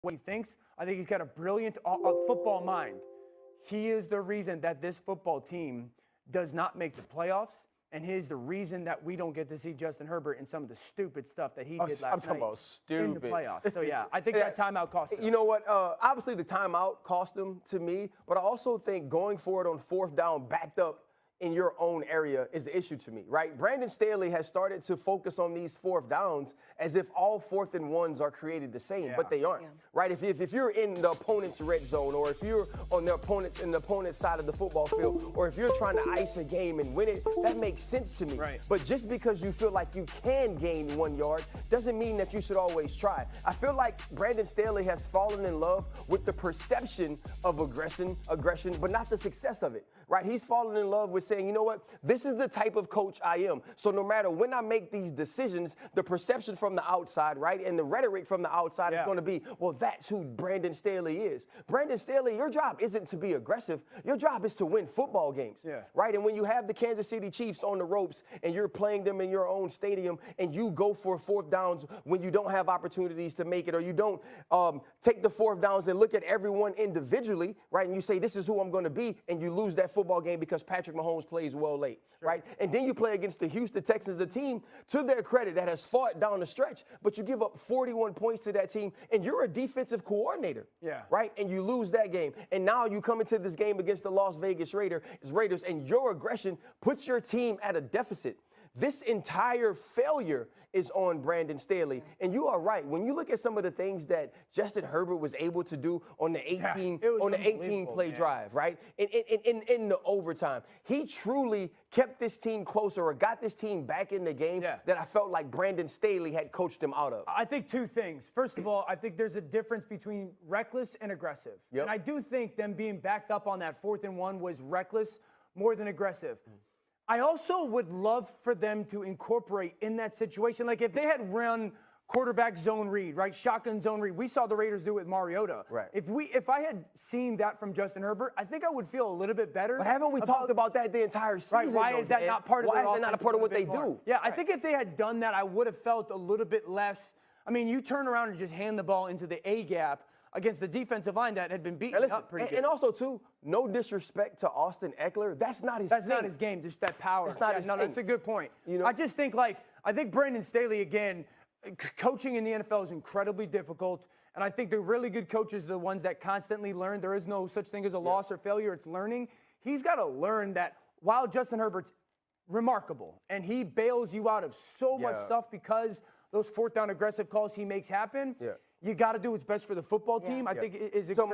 what he thinks. I think he's got a brilliant football mind. He is the reason that this football team does not make the playoffs. And he's the reason that we don't get to see Justin Herbert in some of the stupid stuff that he did last night. I'm talking about stupid. In the playoffs. So, yeah, I think that timeout cost him. You know what? Obviously, the timeout cost him to me. But I also think going forward on fourth down, backed up in your own area is the issue to me, right? Brandon Staley has started to focus on these fourth downs as if all 4th and 1s are created the same, but they aren't, right? If you're in the opponent's red zone, or if you're on the opponent's side of the football field, or if you're trying to ice a game and win it, that makes sense to me. Right. But just because you feel like you can gain 1 yard doesn't mean that you should always try. I feel like Brandon Staley has fallen in love with the perception of aggression, but not the success of it, right? He's fallen in love with saying, you know what, this is the type of coach I am. So no matter when I make these decisions, the perception from the outside, right, and the rhetoric from the outside is going to be, well, that's who Brandon Staley is. Brandon Staley, your job isn't to be aggressive. Your job is to win football games, right? And when you have the Kansas City Chiefs on the ropes and you're playing them in your own stadium and you go for fourth downs when you don't have opportunities to make it, or you don't take the fourth downs and look at everyone individually, right, and you say, this is who I'm going to be, and you lose that football game because Patrick Mahomes plays well late, right? And then you play against the Houston Texans, a team, to their credit, that has fought down the stretch, but you give up 41 points to that team, and you're a defensive coordinator, right? And you lose that game. And now you come into this game against the Las Vegas Raiders, and your aggression puts your team at a deficit. This entire failure is on Brandon Staley. And you are right. When you look at some of the things that Justin Herbert was able to do on the 18-play drive, right? In the overtime, he truly kept this team closer, or got this team back in the game that I felt like Brandon Staley had coached him out of. I think two things. First of all, I think there's a difference between reckless and aggressive. And I do think them being backed up on that 4th and 1 was reckless more than aggressive. I also would love for them to incorporate in that situation, like if they had run quarterback zone read, right, shotgun zone read. We saw the Raiders do it with Mariota. Right. If I had seen that from Justin Herbert, I think I would feel a little bit better. But haven't we talked about that the entire season? Right. Why is that not part of Why is that not a part of what they do? Yeah, I think if they had done that, I would have felt a little bit less. I mean, you turn around and just hand the ball into the A gap against the defensive line that had been beaten up pretty good. And also, too, no disrespect to Austin Eckler. That's not his not his game, just that power. That's not his thing. That's a good point. You know? I just think, I think Brandon Staley, again, coaching in the NFL is incredibly difficult. And I think the really good coaches are the ones that constantly learn. There is no such thing as a loss or failure. It's learning. He's got to learn that while Justin Herbert's remarkable and he bails you out of so much stuff because those fourth down aggressive calls he makes happen, you got to do what's best for the football team. I think it is a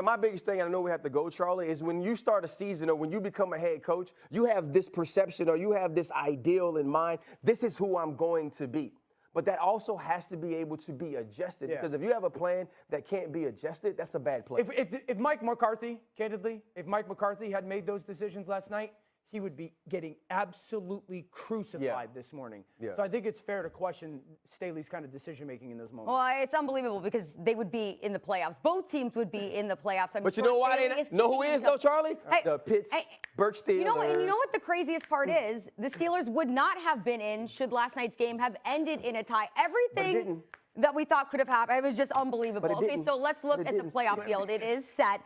my biggest thing, and I know we have to go, Charlie, is when you start a season or when you become a head coach, you have this perception or you have this ideal in mind. This is who I'm going to be. But that also has to be able to be adjusted, because if you have a plan that can't be adjusted, that's a bad plan. If Mike McCarthy, candidly, if Mike McCarthy had made those decisions last night, he would be getting absolutely crucified this morning. So I think it's fair to question Staley's kind of decision-making in those moments. Well, it's unbelievable because they would be in the playoffs. Both teams would be in the playoffs. I mean, but you know why they know who is, though, Charlie? The Pittsburgh Steelers. You know what the craziest part is? The Steelers would not have been in should last night's game have ended in a tie. Everything that we thought could have happened. It was just unbelievable. Okay, so let's look at the playoff field. It is set.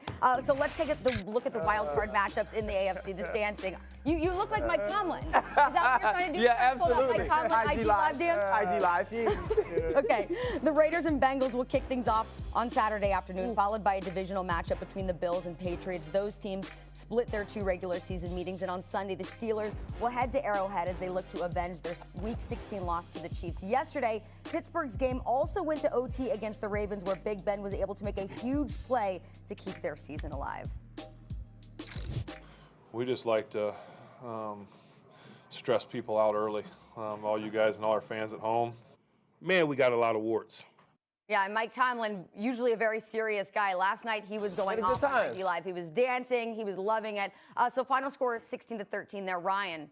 So let's take a look at the wild card matchups in the AFC. This dancing. You look like Mike Tomlin. Is that what you're trying to do? Yeah, absolutely. Mike Tomlin, IG Live dance? IG Live. Okay. The Raiders and Bengals will kick things off on Saturday afternoon, followed by a divisional matchup between the Bills and Patriots. Those teams split their 2 regular season meetings, and on Sunday, the Steelers will head to Arrowhead as they look to avenge their Week 16 loss to the Chiefs. Yesterday, Pittsburgh's game also went to OT against the Ravens, where Big Ben was able to make a huge play to keep their season alive. We just like to stress people out early, all you guys and all our fans at home. Man, we got a lot of warts. Yeah, and Mike Tomlin, usually a very serious guy. Last night he was going off on IG Live. He was dancing. He was loving it. So final score is 16-13 there. Ryan.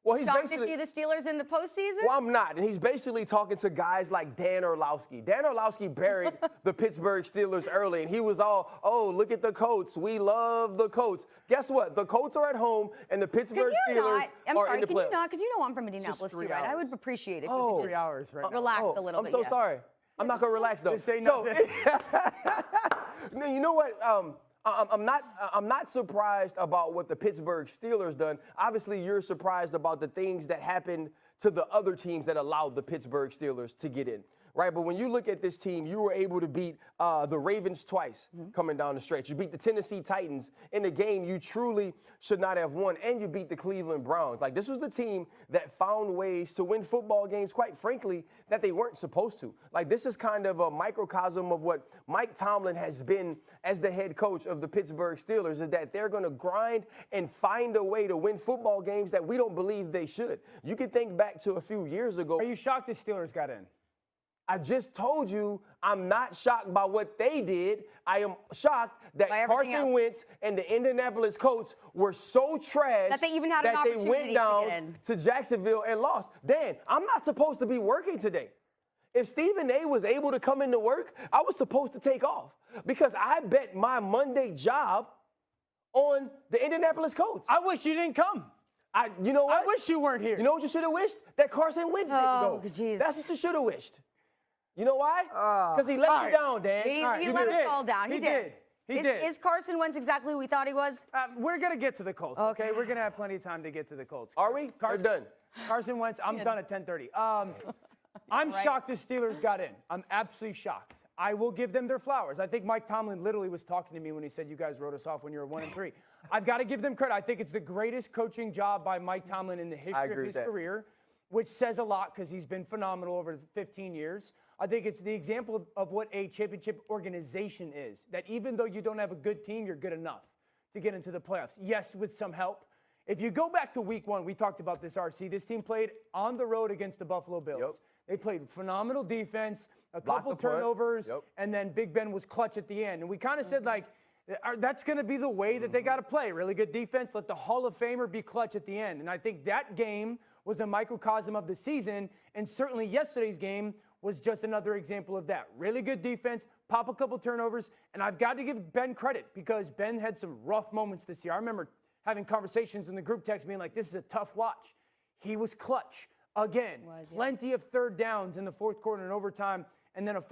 Well, he's shocked to see the Steelers in the postseason? Well, I'm not. And he's basically talking to guys like Dan Orlovsky. Dan Orlovsky buried the Pittsburgh Steelers early, and he was all, oh, look at the Colts. We love the Colts. Guess what? The Colts are at home, and the Pittsburgh Steelers are in the playoffs. Can you not? Because you know I'm from Indianapolis too, right? I would appreciate it. Oh, 3 hours, right? Relax a little bit. I'm so sorry. I'm not gonna relax though. This ain't So, nothing. you know what? I'm not surprised about what the Pittsburgh Steelers done. Obviously, you're surprised about the things that happened to the other teams that allowed the Pittsburgh Steelers to get in. Right, but when you look at this team, you were able to beat the Ravens twice coming down the stretch. You beat the Tennessee Titans in a game you truly should not have won, and you beat the Cleveland Browns. Like, this was the team that found ways to win football games, quite frankly, that they weren't supposed to. Like, this is kind of a microcosm of what Mike Tomlin has been as the head coach of the Pittsburgh Steelers, is that they're going to grind and find a way to win football games that we don't believe they should. You can think back to a few years ago. Are you shocked the Steelers got in? I just told you I'm not shocked by what they did. I am shocked that By everything Carson else. Wentz and the Indianapolis Colts were so trash That they even had an that they opportunity went to down get in. to Jacksonville and lost. Dan, I'm not supposed to be working today. If Stephen A was able to come into work, I was supposed to take off because I bet my Monday job on the Indianapolis Colts. I wish you didn't come. You know what? I wish you weren't here. You know what you should have wished? That Carson Wentz didn't Oh, go. jeez. That's what you should have wished. You know why? Because he let all you right. down, Dan. He All right, let you us did. fall down. He did. He did. Is Carson Wentz exactly who we thought he was? We're going to get to the Colts, okay? We're going to have plenty of time to get to the Colts. Are we? We're done. Carson Wentz, I'm done at 10:30. I'm shocked the Steelers got in. I'm absolutely shocked. I will give them their flowers. I think Mike Tomlin literally was talking to me when he said you guys wrote us off when you were 1-3. I've got to give them credit. I think it's the greatest coaching job by Mike Tomlin in the history agree of with his that. career, which says a lot because he's been phenomenal over 15 years. I think it's the example of what a championship organization is, that even though you don't have a good team, you're good enough to get into the playoffs. Yes, with some help. If you go back to week 1, we talked about this, RC. This team played on the road against the Buffalo Bills. Yep. They played phenomenal defense, a Blocked couple the punt. turnovers, Yep. and then Big Ben was clutch at the end. And we kind of said, like, that's going to be the way that they got to play. Really good defense. Let the Hall of Famer be clutch at the end. And I think that game was a microcosm of the season. And certainly yesterday's game was just another example of that. Really good defense, pop a couple turnovers. And I've got to give Ben credit because Ben had some rough moments this year. I remember having conversations in the group text being like, this is a tough watch. He was clutch. Again, plenty of third downs in the fourth quarter and overtime, and then an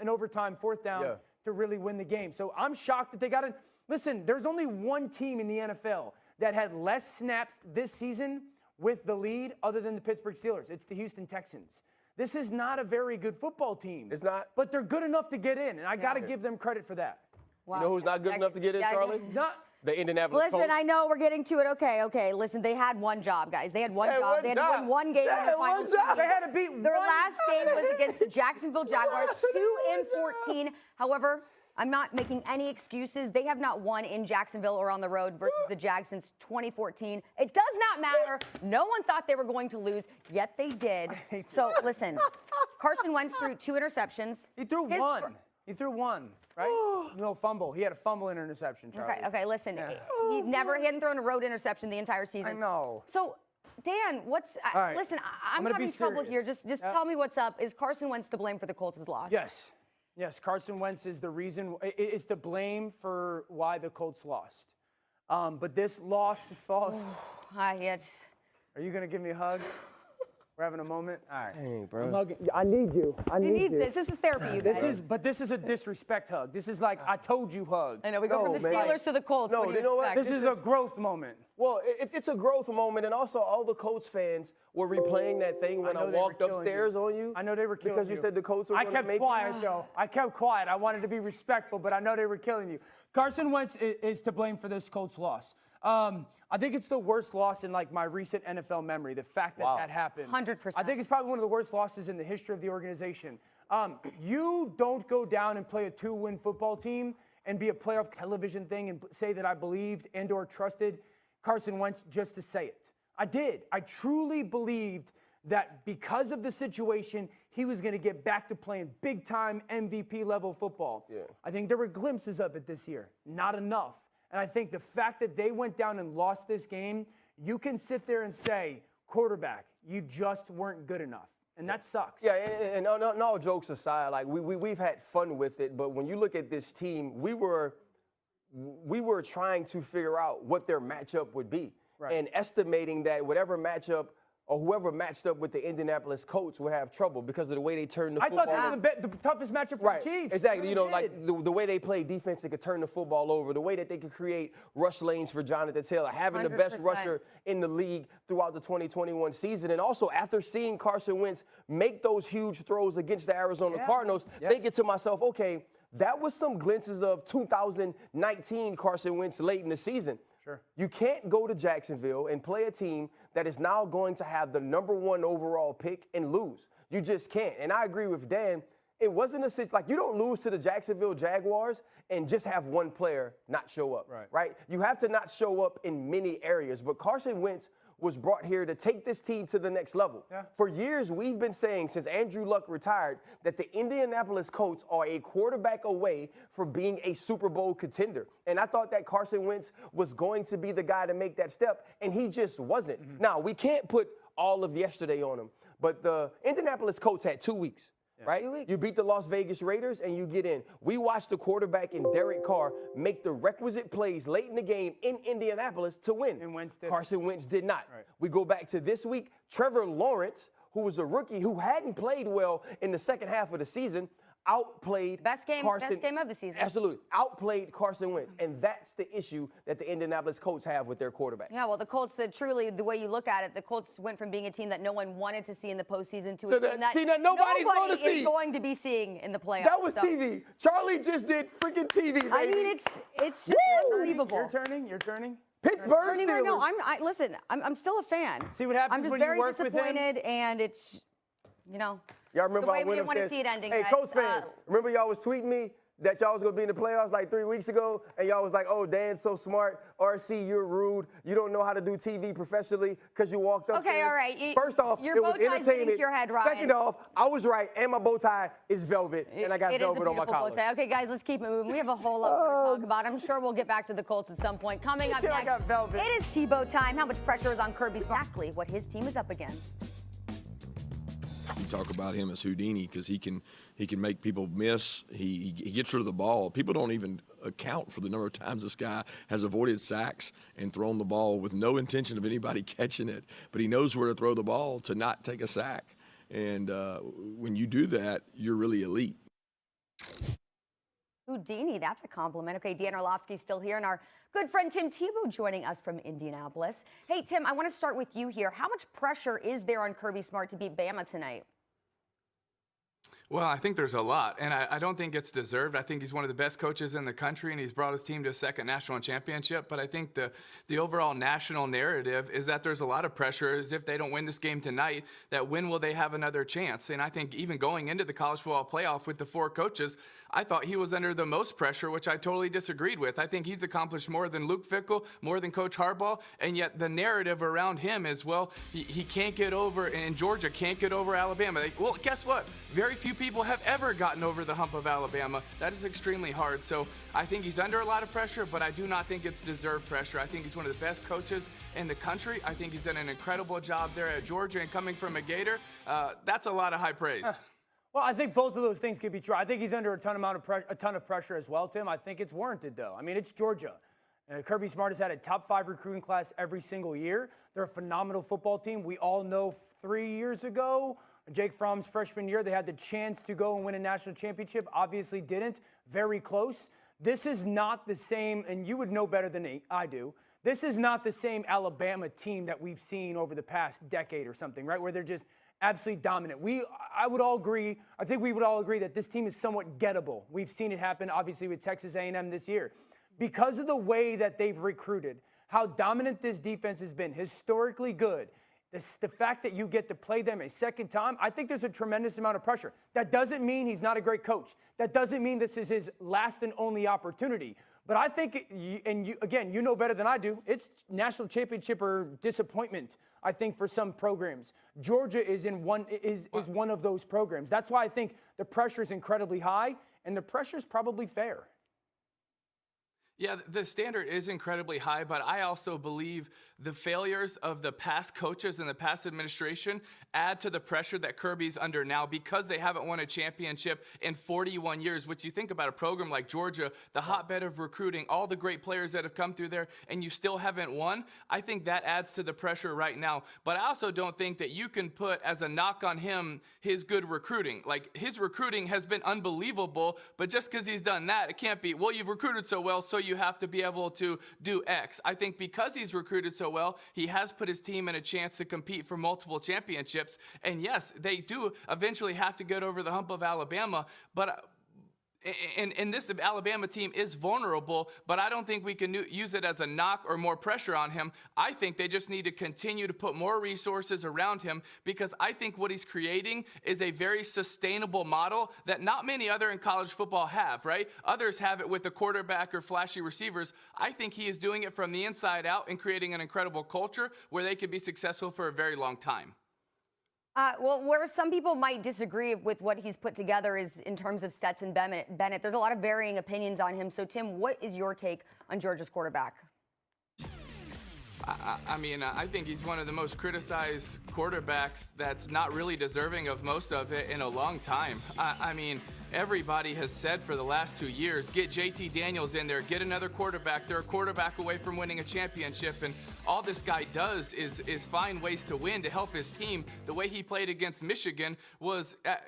overtime fourth down to really win the game. So I'm shocked that they got in. Listen, there's only one team in the NFL that had less snaps this season with the lead other than the Pittsburgh Steelers. It's the Houston Texans. This is not a very good football team. It's not. But they're good enough to get in, and I got to give them credit for that. Wow. You know who's not good enough to get in, Charlie? Not, The Indianapolis Listen, Colts. I know we're getting to it. Okay. Listen, they had one job, guys. They had one job. They had to win one game in the final series. they had to beat Their one- last game was against the Jacksonville Jaguars, 2-14. However, I'm not making any excuses. They have not won in Jacksonville or on the road versus the Jags since 2014. It does not matter. No one thought they were going to lose, yet they did. So listen, Carson Wentz threw 2 interceptions. He threw His one. fir- He threw one, right? No fumble. He had a fumble and interception, Charlie. Okay, listen. Yeah. He hadn't thrown a road interception the entire season. I know. So, Dan, All right. listen, I'm gonna be having trouble here. serious. Just Yep. tell me what's up. Is Carson Wentz to blame for the Colts' loss? Yes. Yes, Carson Wentz is the reason, is to blame for why the Colts lost. But this loss falls. Yes. Are you going to give me a hug? We're having a moment? All right. Dang, bro. I'm hugging. I need you. I He need needs you. this. This is therapy, you guys. This is a disrespect hug. This is like, I told you hug. I know. We go from the man. Steelers to the Colts. No, what do you you know what? expect? This is a growth moment. Well, it's a growth moment, and also all the Colts fans were replaying that thing when I, know they were walked killing upstairs you. on you. I know they were killing because you said the Colts were I going to kept make quiet, though. I kept quiet. I wanted to be respectful, but I know they were killing you. Carson Wentz is to blame for this Colts loss. I think it's the worst loss in like my recent NFL memory. The fact that that happened. 100%. I think it's probably one of the worst losses in the history of the organization. You don't go down and play a 2-win football team and be a playoff television thing and say that I believed and or trusted Carson Wentz just to say it. I did. I truly believed that because of the situation, he was going to get back to playing big-time MVP level football. Yeah. I think there were glimpses of it this year. Not enough. And I think the fact that they went down and lost this game, you can sit there and say, quarterback, you just weren't good enough. And that sucks. Yeah, and all jokes aside, like we've had fun with it, but when you look at this team, we were trying to figure out what their matchup would be. Right. And estimating that whatever matchup or whoever matched up with the Indianapolis Colts would have trouble because of the way they turned the I football. thought they were the toughest matchup for Right, the Chiefs. exactly. They You know, did. like the way they play defense, they could turn the football over. The way that they could create rush lanes for Jonathan Taylor, having the best 100%. rusher in the league throughout the 2021 season, and also after seeing Carson Wentz make those huge throws against the Arizona Cardinals, thinking to myself, okay, that was some glimpses of 2019 Carson Wentz late in the season. Sure. You can't go to Jacksonville and play a team that is now going to have the #1 overall pick and lose. You just can't. And I agree with Dan. It wasn't a situation like you don't lose to the Jacksonville Jaguars and just have one player not show up. Right? You have to not show up in many areas. But Carson Wentz was brought here to take this team to the next level. Yeah. For years, we've been saying since Andrew Luck retired that the Indianapolis Colts are a quarterback away from being a Super Bowl contender. And I thought that Carson Wentz was going to be the guy to make that step, and he just wasn't. Now, we can't put all of yesterday on him, but the Indianapolis Colts had 2 weeks. Right? 2 weeks. You beat the Las Vegas Raiders and you get in. We watched the quarterback in Derek Carr make the requisite plays late in the game in Indianapolis to win. And Wentz did. Carson Wentz did not. Right. We go back to this week. Trevor Lawrence, who was a rookie who hadn't played well in the second half of the season, outplayed Best game of the season. Absolutely. Outplayed Carson Wentz. And that's the issue that the Indianapolis Colts have with their quarterback. Yeah, well, the Colts said truly, the way you look at it, the Colts went from being a team that no one wanted to see in the postseason to a the team that, team that nobody's nobody gonna see. is going to be seeing in the playoffs. That was So, TV. Charlie just did freaking TV, baby. I mean, it's just unbelievable. You're turning. Pittsburgh Turning Steelers. right now, listen, I'm still a fan. See what happens I'm just when you very work with him? disappointed, and it's, Y'all remember the way I we went didn't want to upstairs? see it ending. Hey, guys. Colts fans, remember y'all was tweeting me that y'all was gonna be in the playoffs like 3 weeks ago, and y'all was like, "Oh, Dan's so smart. RC, you're rude. You don't know how to do TV professionally because you walked up." Okay, all right. First off, your it was bow tie's getting entertainment. to your head, Ryan. Second off, I was right, and my bow tie is velvet, and I got It is a velvet on my beautiful collar. bow tie. Okay, guys, let's keep it moving. We have a whole lot more to talk about. I'm sure we'll get back to the Colts at some point. Coming up See, I next, got velvet. it is Tebow time. How much pressure is on Kirby Smart? Exactly what his team is up against. You talk about him as Houdini because he can make people miss. He gets rid of the ball. People don't even account for the number of times this guy has avoided sacks and thrown the ball with no intention of anybody catching it. But he knows where to throw the ball to not take a sack. And when you do that, you're really elite. Houdini, that's a compliment. Okay, Dan Orlovsky's still here, and our good friend Tim Tebow joining us from Indianapolis. Hey, Tim, I want to start with you here. How much pressure is there on Kirby Smart to beat Bama tonight? Well, I think there's a lot, and I don't think it's deserved. I think he's one of the best coaches in the country, and he's brought his team to a second national championship. But I think the overall national narrative is that there's a lot of pressure, as if they don't win this game tonight, that when will they have another chance? And I think even going into the college football playoff with the 4 coaches, I thought he was under the most pressure, which I totally disagreed with. I think he's accomplished more than Luke Fickell, more than Coach Harbaugh, and yet the narrative around him is, well, he can't get over, and Georgia can't get over Alabama. Well, guess what? Very few people have ever gotten over the hump of Alabama. That is extremely hard. So I think he's under a lot of pressure, but I do not think it's deserved pressure. I think he's one of the best coaches in the country. I think he's done an incredible job there at Georgia, and coming from a Gator, that's a lot of high praise. Well, I think both of those things could be true. I think he's under a ton of pressure as well, Tim. I think it's warranted, though. I mean, it's Georgia. Kirby Smart has had a top 5 recruiting class every single year. They're a phenomenal football team. We all know 3 years ago, Jake Fromm's freshman year, they had the chance to go and win a national championship. Obviously didn't. Very close. This is not the same, and you would know better than I do. This is not the same Alabama team that we've seen over the past decade or something, right? Where they're just absolutely dominant. I would all agree. I think we would all agree that this team is somewhat gettable. We've seen it happen, obviously, with Texas A&M this year. Because of the way that they've recruited, how dominant this defense has been, historically good, the fact that you get to play them a second time, I think there's a tremendous amount of pressure. That doesn't mean he's not a great coach. That doesn't mean this is his last and only opportunity. But I think, again, you know better than I do, it's national championship or disappointment, I think, for some programs. Georgia is one of those programs. That's why I think the pressure is incredibly high, and the pressure is probably fair. Yeah, the standard is incredibly high, but I also believe the failures of the past coaches and the past administration add to the pressure that Kirby's under now because they haven't won a championship in 41 years, which you think about a program like Georgia, the hotbed of recruiting, all the great players that have come through there, and you still haven't won. I think that adds to the pressure right now. But I also don't think that you can put as a knock on him his good recruiting. Like, his recruiting has been unbelievable, but just because he's done that, it can't be, well, you've recruited so well, so you have to be able to do X. I think because he's recruited so well, he has put his team in a chance to compete for multiple championships. And yes, they do eventually have to get over the hump of Alabama, but and this Alabama team is vulnerable, but I don't think we can use it as a knock or more pressure on him. I think they just need to continue to put more resources around him because I think what he's creating is a very sustainable model that not many other in college football have, right? Others have it with the quarterback or flashy receivers. I think he is doing it from the inside out and creating an incredible culture where they could be successful for a very long time. Well, where some people might disagree with what he's put together is in terms of Stetson Bennett. There's a lot of varying opinions on him. So, Tim, what is your take on Georgia's quarterback? I think he's one of the most criticized quarterbacks that's not really deserving of most of it in a long time. Everybody has said for the last 2 years, get JT Daniels in there, get another quarterback. They're a quarterback away from winning a championship, and all this guy does is find ways to win to help his team. The way he played against Michigan was an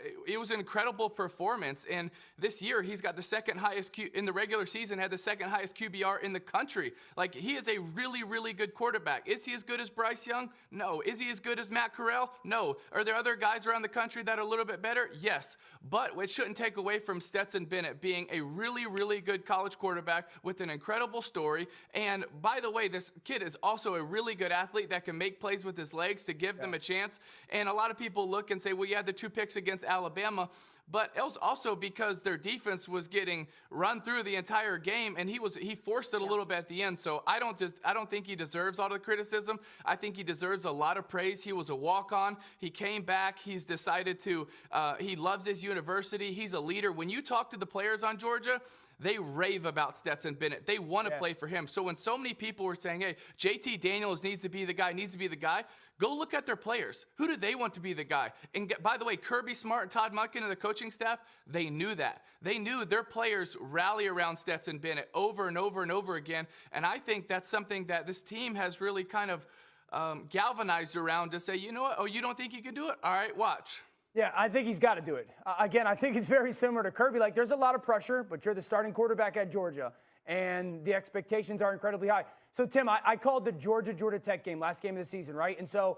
incredible performance, and this year he's got the second highest in the regular season, had the second highest QBR in the country. Like, he is a really, really good quarterback. Is he as good as Bryce Young? No. Is he as good as Matt Corral? No. Are there other guys around the country that are a little bit better? Yes. But it shouldn't take away from Stetson Bennett being a really, really good college quarterback with an incredible story. And by the way, this kid is also a really good athlete that can make plays with his legs to give them a chance. And a lot of people look and say, well, you had the 2 picks against Alabama. But it was also because their defense was getting run through the entire game, and he forced it a little bit at the end. So I don't think he deserves all the criticism. I think he deserves a lot of praise. He was a walk-on. He came back. He's decided to. He loves his university. He's a leader. When you talk to the players on Georgia, they rave about Stetson Bennett. They want to play for him. So when so many people were saying, hey, JT Daniels needs to be the guy, go look at their players. Who do they want to be the guy? And by the way, Kirby Smart and Todd Monken and the coaching staff, they knew that. They knew their players rally around Stetson Bennett over and over and over again. And I think that's something that this team has really kind of galvanized around to say, you know what? Oh, you don't think you can do it? All right, watch. Yeah, I think he's got to do it. Again, I think it's very similar to Kirby. Like, there's a lot of pressure, but you're the starting quarterback at Georgia, and the expectations are incredibly high. So, Tim, I called the Georgia Tech game, last game of the season, right? And so,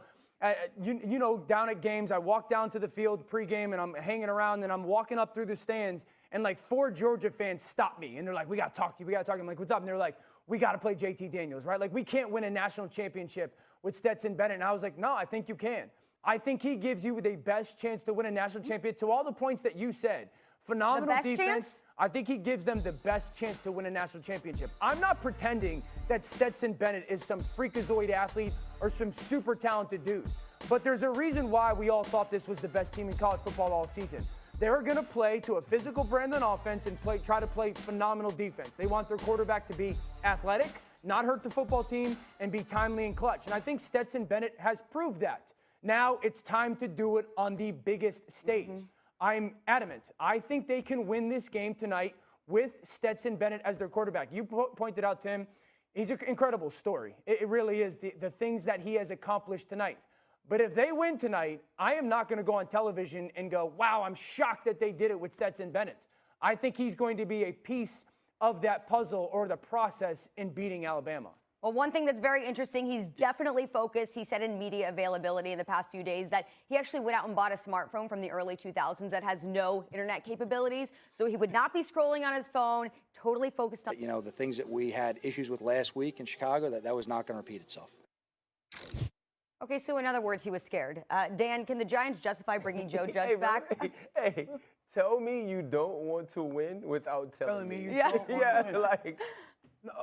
you know, down at games, I walk down to the field pregame, and I'm hanging around, and I'm walking up through the stands, and like 4 Georgia fans stop me, and they're like, we got to talk to you. I'm like, what's up? And they're like, we got to play JT Daniels, right? Like, we can't win a national championship with Stetson Bennett. And I was like, no, I think you can. I think he gives you the best chance to win a national championship. To all the points that you said, phenomenal defense. Chance? I think he gives them the best chance to win a national championship. I'm not pretending that Stetson Bennett is some freakazoid athlete or some super talented dude. But there's a reason why we all thought this was the best team in college football all season. They were going to play to a physical brand on offense and try to play phenomenal defense. They want their quarterback to be athletic, not hurt the football team, and be timely and clutch. And I think Stetson Bennett has proved that. Now it's time to do it on the biggest stage. I'm adamant. I think they can win this game tonight with Stetson Bennett as their quarterback. You pointed out, Tim, he's an incredible story. It really is, the things that he has accomplished tonight. But if they win tonight, I am not going to go on television and go, wow, I'm shocked that they did it with Stetson Bennett. I think he's going to be a piece of that puzzle or the process in beating Alabama. Well, one thing that's very interesting, he's definitely focused. He said in media availability in the past few days that he actually went out and bought a smartphone from the early 2000s that has no internet capabilities. So he would not be scrolling on his phone, totally focused on. You know, the things that we had issues with last week in Chicago, that was not going to repeat itself. Okay, so in other words, he was scared. Dan, can the Giants justify bringing Joe Judge back? Hey, tell me you don't want to win without telling me. You don't want to win. Like.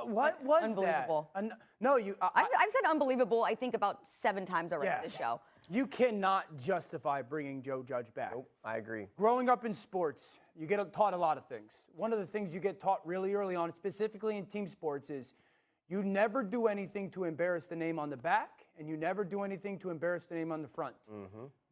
What was unbelievable. that? No, I've said unbelievable, I think, about 7 times already this show. You cannot justify bringing Joe Judge back. Nope, I agree. Growing up in sports, you get taught a lot of things. One of the things you get taught really early on, specifically in team sports, is you never do anything to embarrass the name on the back, and you never do anything to embarrass the name on the front.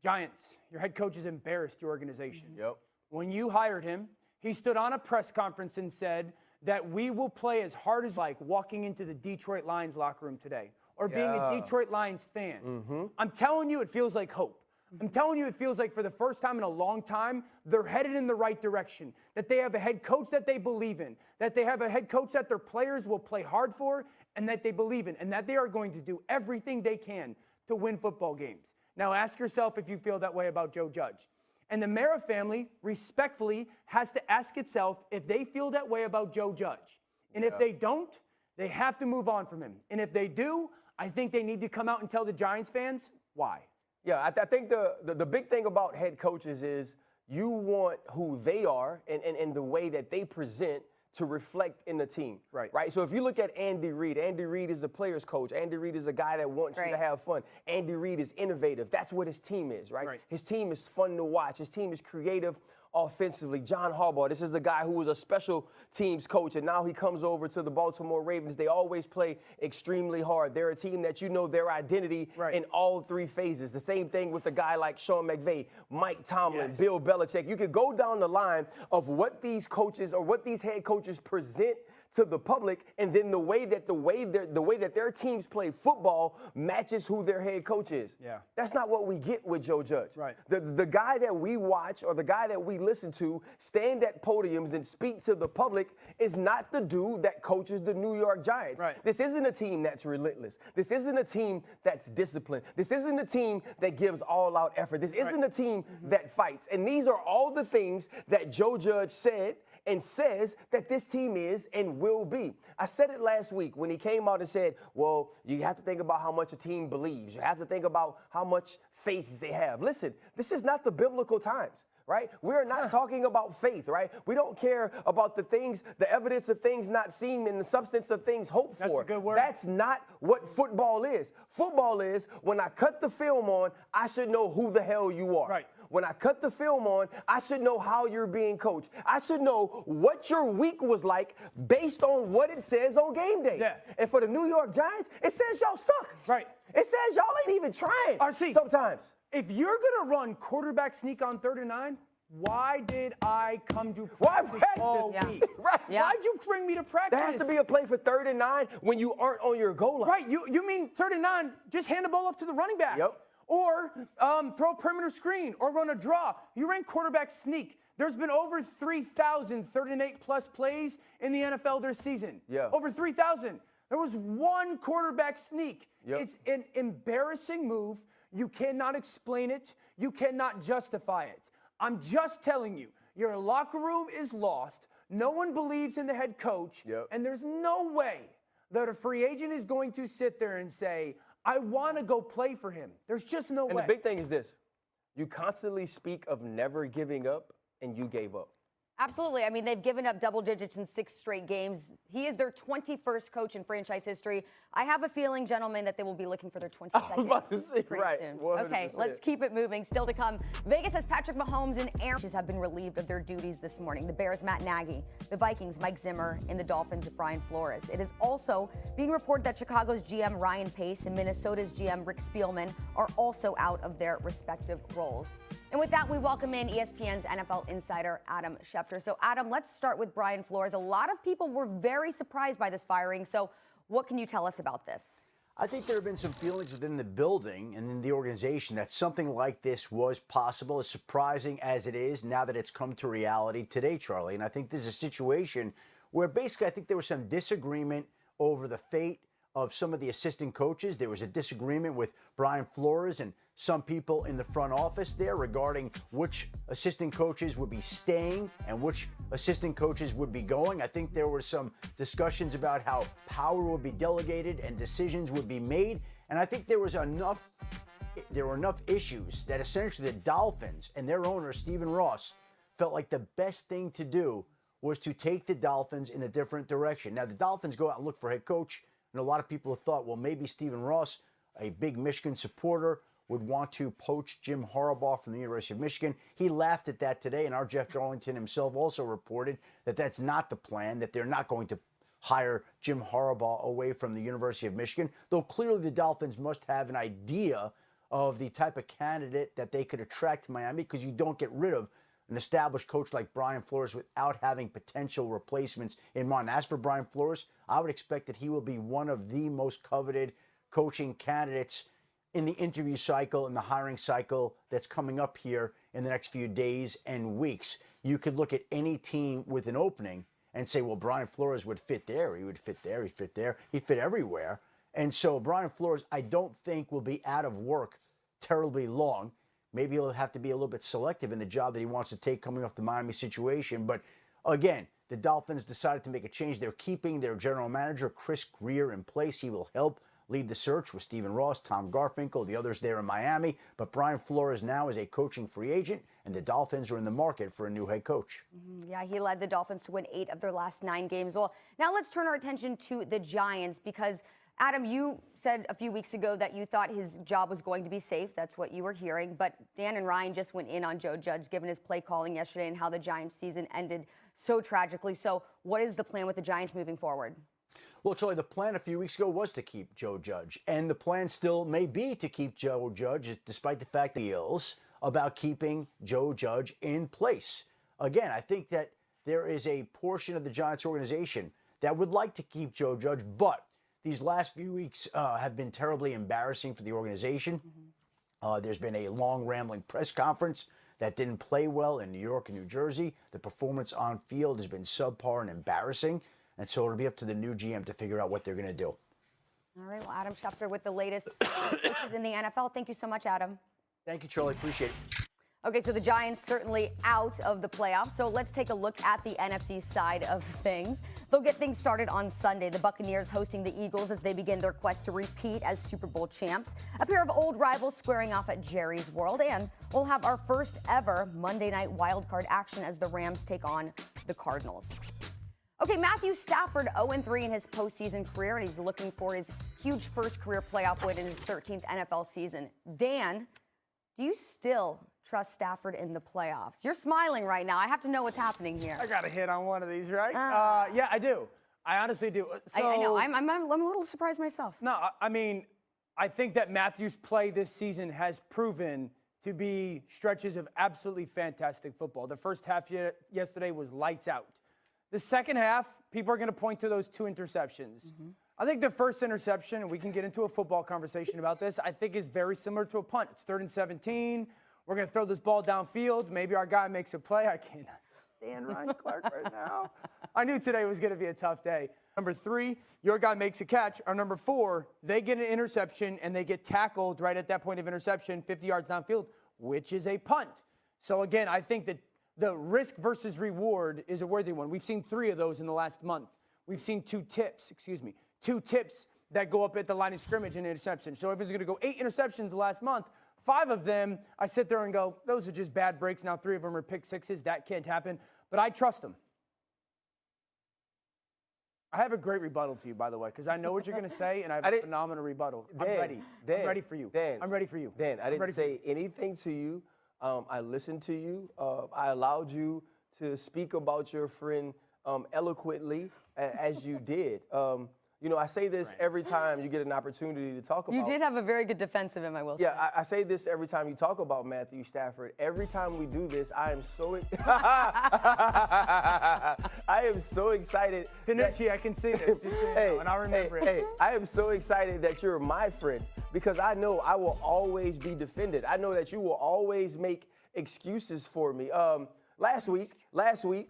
Giants, your head coach has embarrassed your organization. Yep. When you hired him, he stood on a press conference and said that we will play as hard as like walking into the Detroit Lions locker room today or being a Detroit Lions fan. I'm telling you, it feels like hope. I'm telling you, it feels like for the first time in a long time, they're headed in the right direction, that they have a head coach that they believe in, that they have a head coach that their players will play hard for and that they believe in, and that they are going to do everything they can to win football games. Now ask yourself if you feel that way about Joe Judge. And the Mara family, respectfully, has to ask itself if they feel that way about Joe Judge. And if they don't, they have to move on from him. And if they do, I think they need to come out and tell the Giants fans why. Yeah, I think the big thing about head coaches is you want who they are and the way that they present to reflect in the team. Right. So if you look at Andy Reid is a player's coach. Andy Reid is a guy that wants you to have fun. Andy Reid is innovative. That's what his team is, right? His team is fun to watch. His team is creative offensively. John Harbaugh, this is the guy who was a special teams coach, and now he comes over to the Baltimore Ravens. They always play extremely hard. They're a team that you know their identity in all three phases. The same thing with a guy like Sean McVay, Mike Tomlin, Bill Belichick. You could go down the line of what these coaches or what these head coaches present to the public, and then the way that their teams play football matches who their head coach is. Yeah. That's not what we get with Joe Judge. Right. The guy that we watch or the guy that we listen to stand at podiums and speak to the public is not the dude that coaches the New York Giants. Right. This isn't a team that's relentless. This isn't a team that's disciplined. This isn't a team that gives all-out effort. This isn't a team that fights. And these are all the things that Joe Judge said and says that this team is and will be. I said it last week when he came out and said, well, you have to think about how much a team believes. You have to think about how much faith they have. Listen, this is not the biblical times. Right? We're not talking about faith, right? We don't care about the things, the evidence of things not seen and the substance of things hoped for. That's a good word. That's not what football is. Football is when I cut the film on, I should know who the hell you are. Right. When I cut the film on, I should know how you're being coached. I should know what your week was like based on what it says on game day. Yeah. And for the New York Giants, it says y'all suck. Right. It says y'all ain't even trying RC. sometimes. If you're going to run quarterback sneak on 3rd and 9, why did I come to Why practice practice? all Yeah. week? Right. Yeah. Why'd you bring me to practice? There has to be a play for 3rd and 9 when you aren't on your goal line. Right, you mean 3rd and 9, just hand the ball off to the running back. Yep. Or throw a perimeter screen or run a draw. You ran quarterback sneak. There's been over 3,000 3rd and 8 plus plays in the NFL this season. Yeah. Over 3,000. There was one quarterback sneak. Yep. It's an embarrassing move. You cannot explain it. You cannot justify it. I'm just telling you, your locker room is lost. No one believes in the head coach. Yep. And there's no way that a free agent is going to sit there and say, I want to go play for him. There's just no And way. the big thing is this. You constantly speak of never giving up, and you gave up. Absolutely. I mean, they've given up double digits in 6 straight games. He is their 21st coach in franchise history. I have a feeling, gentlemen, that they will be looking for their 22nd. I was about to say, pretty right, soon. 100%. Okay, let's keep it moving. Still to come, Vegas has Patrick Mahomes and Aaron Rodgers have been relieved of their duties this morning. The Bears, Matt Nagy, the Vikings, Mike Zimmer, and the Dolphins, Brian Flores. It is also being reported that Chicago's GM, Ryan Pace, and Minnesota's GM, Rick Spielman, are also out of their respective roles. And with that, we welcome in ESPN's NFL insider, Adam Schefter. So, Adam, let's start with Brian Flores. A lot of people were very surprised by this firing. So, what can you tell us about this? I think there have been some feelings within the building and in the organization that something like this was possible, as surprising as it is now that it's come to reality today, Charlie. And I think this is a situation where basically I think there was some disagreement over the fate of some of the assistant coaches. There was a disagreement with Brian Flores and some people in the front office there regarding which assistant coaches would be staying and which assistant coaches would be going. I think there were some discussions about how power would be delegated and decisions would be made. And I think there were enough issues that essentially the Dolphins and their owner, Stephen Ross, felt like the best thing to do was to take the Dolphins in a different direction. Now, the Dolphins go out and look for a head coach, and a lot of people have thought, well, maybe Stephen Ross, a big Michigan supporter, would want to poach Jim Harbaugh from the University of Michigan. He laughed at that today, and our Jeff Darlington himself also reported that that's not the plan, that they're not going to hire Jim Harbaugh away from the University of Michigan, though clearly the Dolphins must have an idea of the type of candidate that they could attract to Miami, because you don't get rid of an established coach like Brian Flores without having potential replacements in mind. As for Brian Flores, I would expect that he will be one of the most coveted coaching candidates in the interview cycle and the hiring cycle that's coming up here in the next few days and weeks. You could look at any team with an opening and say, well, Brian Flores would fit there. He would fit there. He'd fit there. He'd fit everywhere. And so Brian Flores, I don't think, will be out of work terribly long. Maybe he'll have to be a little bit selective in the job that he wants to take coming off the Miami situation. But again, the Dolphins decided to make a change. They're keeping their general manager, Chris Grier, in place. He will help lead the search with Stephen Ross, Tom Garfinkel, the others there in Miami. But Brian Flores now is a coaching free agent, and the Dolphins are in the market for a new head coach. Yeah, he led the Dolphins to win 8 of their last 9 games. Well, now let's turn our attention to the Giants, because Adam, you said a few weeks ago that you thought his job was going to be safe. That's what you were hearing. But Dan and Ryan just went in on Joe Judge, given his play calling yesterday and how the Giants season ended so tragically. So what is the plan with the Giants moving forward? Well, Charlie, the plan a few weeks ago was to keep Joe Judge, and the plan still may be to keep Joe Judge, despite the fact that he feels about keeping Joe Judge in place. Again, I think that there is a portion of the Giants organization that would like to keep Joe Judge, but these last few weeks have been terribly embarrassing for the organization. There's been a long, rambling press conference that didn't play well in New York and New Jersey. The performance on field has been subpar and embarrassing. And so it'll be up to the new GM to figure out what they're going to do. All right. Well, Adam Schefter with the latest coaches in the NFL. Thank you so much, Adam. Thank you, Charlie. Appreciate it. Okay, so the Giants certainly out of the playoffs. So let's take a look at the NFC side of things. They'll get things started on Sunday. The Buccaneers hosting the Eagles as they begin their quest to repeat as Super Bowl champs. A pair of old rivals squaring off at Jerry's World. And we'll have our first ever Monday night wildcard action as the Rams take on the Cardinals. Okay, Matthew Stafford 0-3 in his postseason career, and he's looking for his huge first career playoff win in his 13th NFL season. Dan, do you still trust Stafford in the playoffs? You're smiling right now. I have to know what's happening here. I got to hit on one of these, right? Yeah, I do. I honestly do. So, I know. I'm a little surprised myself. No, I mean, I think that Matthew's play this season has proven to be stretches of absolutely fantastic football. The first half yesterday was lights out. The second half, people are going to point to those 2 interceptions. I think the first interception, and we can get into a football conversation about this, I think is very similar to a punt. It's 3rd and 17. We're going to throw this ball downfield. Maybe our guy makes a play. I cannot stand Ryan Clark right now. I knew today was going to be a tough day. Number 3, your guy makes a catch. Or number 4, they get an interception and they get tackled right at that point of interception, 50 yards downfield, which is a punt. So again, I think that the risk versus reward is a worthy one. We've seen 3 of those in the last month. We've seen 2 tips that go up at the line of scrimmage in interception. So if it's going to go 8 interceptions the last month, 5 of them, I sit there and go, those are just bad breaks. Now 3 of them are pick sixes. That can't happen. But I trust them. I have a great rebuttal to you, by the way, because I know what you're going to say, and I have a phenomenal rebuttal. I'm ready. I'm ready for you. I'm ready for you. Dan, I didn't say anything to you. I listened to you. I allowed you to speak about your friend eloquently as you did. You know, I say this every time you get an opportunity to talk about. You did have a very good defense of him, I will say. Yeah, I say this every time you talk about Matthew Stafford. Every time we do this, I am so I am so excited. Tanucci, I can see this, just so you know, and I'll remember it. Hey, I am so excited that you're my friend because I know I will always be defended. I know that you will always make excuses for me. Last week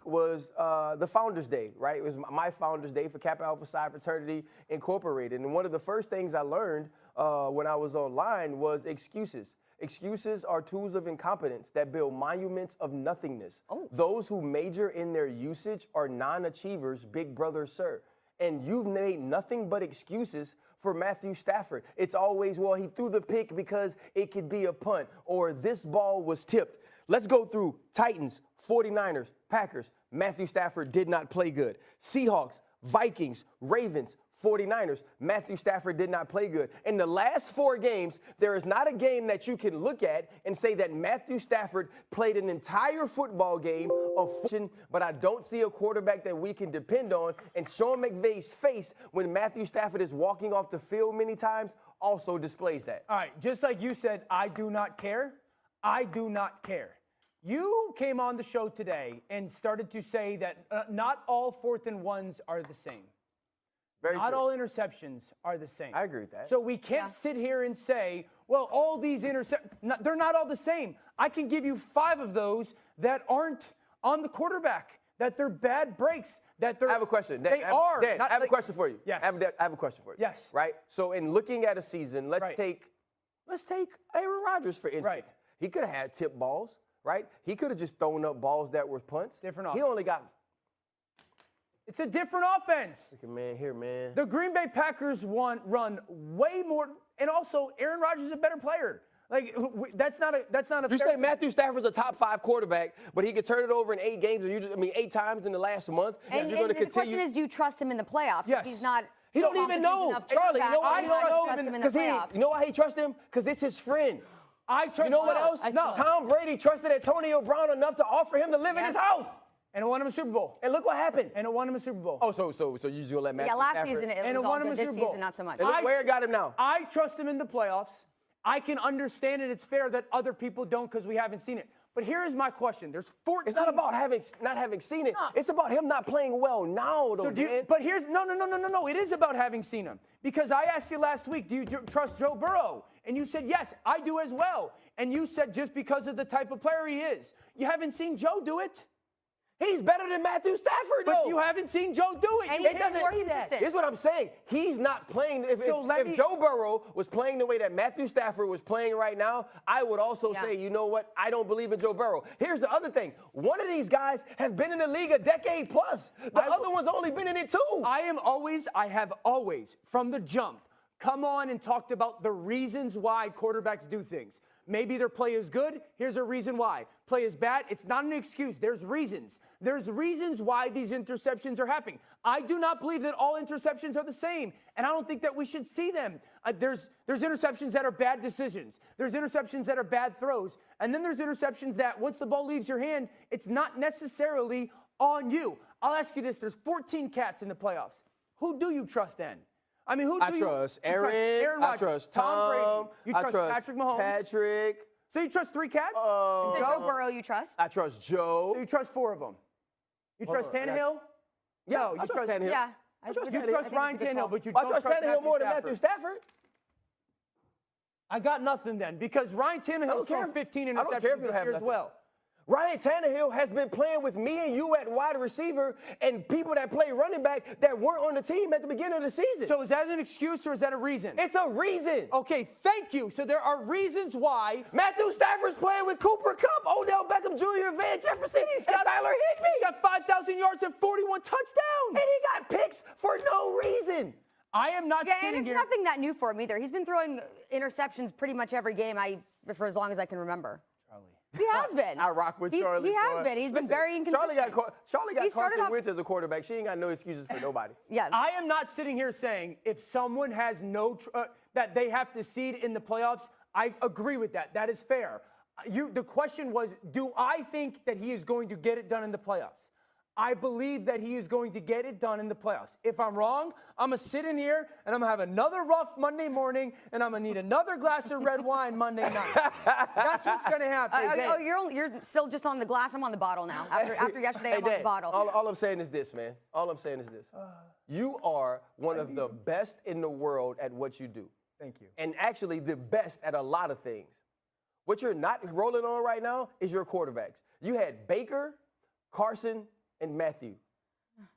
was the Founders Day, right? It was my Founders Day for Kappa Alpha Psi Fraternity Incorporated. And one of the first things I learned when I was online was excuses. Excuses are tools of incompetence that build monuments of nothingness. Those who major in their usage are non-achievers, big brother, sir. And you've made nothing but excuses for Matthew Stafford. It's always, well, he threw the pick because it could be a punt, or this ball was tipped. Let's go through Titans, 49ers, Packers. Matthew Stafford did not play good. Seahawks, Vikings, Ravens, 49ers. Matthew Stafford did not play good. In the last 4 games, there is not a game that you can look at and say that Matthew Stafford played an entire football game of function, but I don't see a quarterback that we can depend on. And Sean McVay's face when Matthew Stafford is walking off the field many times also displays that. All right, just like you said, I do not care. I do not care. You came on the show today and started to say that not all 4th and 1s are the same. Not all interceptions are the same. I agree with that. So we can't sit here and say, well, all these interceptions, they're not all the same. I can give you 5 of those that aren't on the quarterback, that they're bad breaks, that they're. I have a question. They are. Dan, I have a question for you. Yes. I have a question for you. Yes. Right? So in looking at a season, let's take Aaron Rodgers, for instance. Right. He could have had tip balls, right? He could have just thrown up balls that were punts. Different He offense. only got. It's a different offense. Look at man here, man. The Green Bay Packers run way more, and also Aaron Rodgers is a better player. Like that's not a You fair say Matthew Stafford's a top 5 quarterback, but he could turn it over in 8 games, or 8 times in the last month. And, you're going to the continue. question is, do you trust him in the playoffs? Yes. If he's not. He don't even competent know, enough Charlie. You know quarterback, why he don't trust him know? in the Because playoffs. you know why he trusts him? Because it's his friend. I trust. You know what else? No. Tom Brady trusted Antonio Brown enough to offer him to live in his house. And it won him a Super Bowl. And look what happened. And it won him a Super Bowl. Oh, so you just gonna let Matthew Yeah, last Stafford. season it And was it all won him good. a This Super Bowl. season, not so much. And look where it got him now. I trust him in the playoffs. I can understand it. It's fair that other people don't because we haven't seen it. But here is my question. There's 14. It's not about not having seen it. It's about him not playing well now, though. So but here's no. It is about having seen him because I asked you last week, do you trust Joe Burrow? And you said yes, I do as well. And you said just because of the type of player he is, you haven't seen Joe do it. He's better than Matthew Stafford, But though. you haven't seen Joe do it. And You he's can't more say that. consistent. Here's what I'm saying. He's not playing. If Joe Burrow was playing the way that Matthew Stafford was playing right now, I would also say, you know what? I don't believe in Joe Burrow. Here's the other thing. One of these guys have been in the league a decade plus. The other one's only been in it 2. I have always, from the jump, come on and talked about the reasons why quarterbacks do things. Maybe their play is good. Here's a reason why. Play is bad. It's not an excuse. There's reasons. There's reasons why these interceptions are happening. I do not believe that all interceptions are the same, and I don't think that we should see them. There's interceptions that are bad decisions. There's interceptions that are bad throws. And then there's interceptions that once the ball leaves your hand, it's not necessarily on you. I'll ask you this. There's 14 cats in the playoffs. Who do you trust then? I mean, who do you trust? you trust? Aaron Rodgers, trust Tom Brady. Tom. You I trust trust Patrick Mahomes. Patrick. So you trust 3 cats? Is it Joe Burrow you trust? I trust Joe. So you trust 4 of them. You trust Tannehill? No, you trust Tannehill. Yeah. I trust You Tannehill. trust Ryan Tannehill, but you I don't trust Tannehill more than Matthew Stafford. I got nothing then because Ryan Tannehill's thrown 15 I don't care interceptions if you this have year as nothing. well. Ryan Tannehill has been playing with me and you at wide receiver and people that play running back that weren't on the team at the beginning of the season. So is that an excuse or is that a reason? It's a reason. Okay, thank you. So there are reasons why. Matthew Stafford's playing with Cooper Kupp, Odell Beckham Jr., Van Jefferson, and Tyler Higbee. He got 5,000 yards and 41 touchdowns. And he got picks for no reason. I am not Yeah, and sitting it's here. nothing that new for him either. He's been throwing interceptions pretty much every game for as long as I can remember. He has been. I rock with Charlie. He has boy. been. He's been Listen, very inconsistent. Charlie got He started Carson off- Wentz as a quarterback. She ain't got no excuses for nobody. Yeah. I am not sitting here saying if someone has that they have to seed in the playoffs. I agree with that. That is fair. The question was, do I think that he is going to get it done in the playoffs? I believe that he is going to get it done in the playoffs. If I'm wrong, I'm going to sit in here and I'm going to have another rough Monday morning and I'm going to need another glass of red wine Monday night. That's what's going to happen. You're still just on the glass. I'm on the bottle now. After yesterday, I'm on the bottle. All I'm saying is this, man. All I'm saying is this. You are one of the best in the world at what you do. Thank you. And actually the best at a lot of things. What you're not rolling on right now is your quarterbacks. You had Baker, Carson, and Matthew.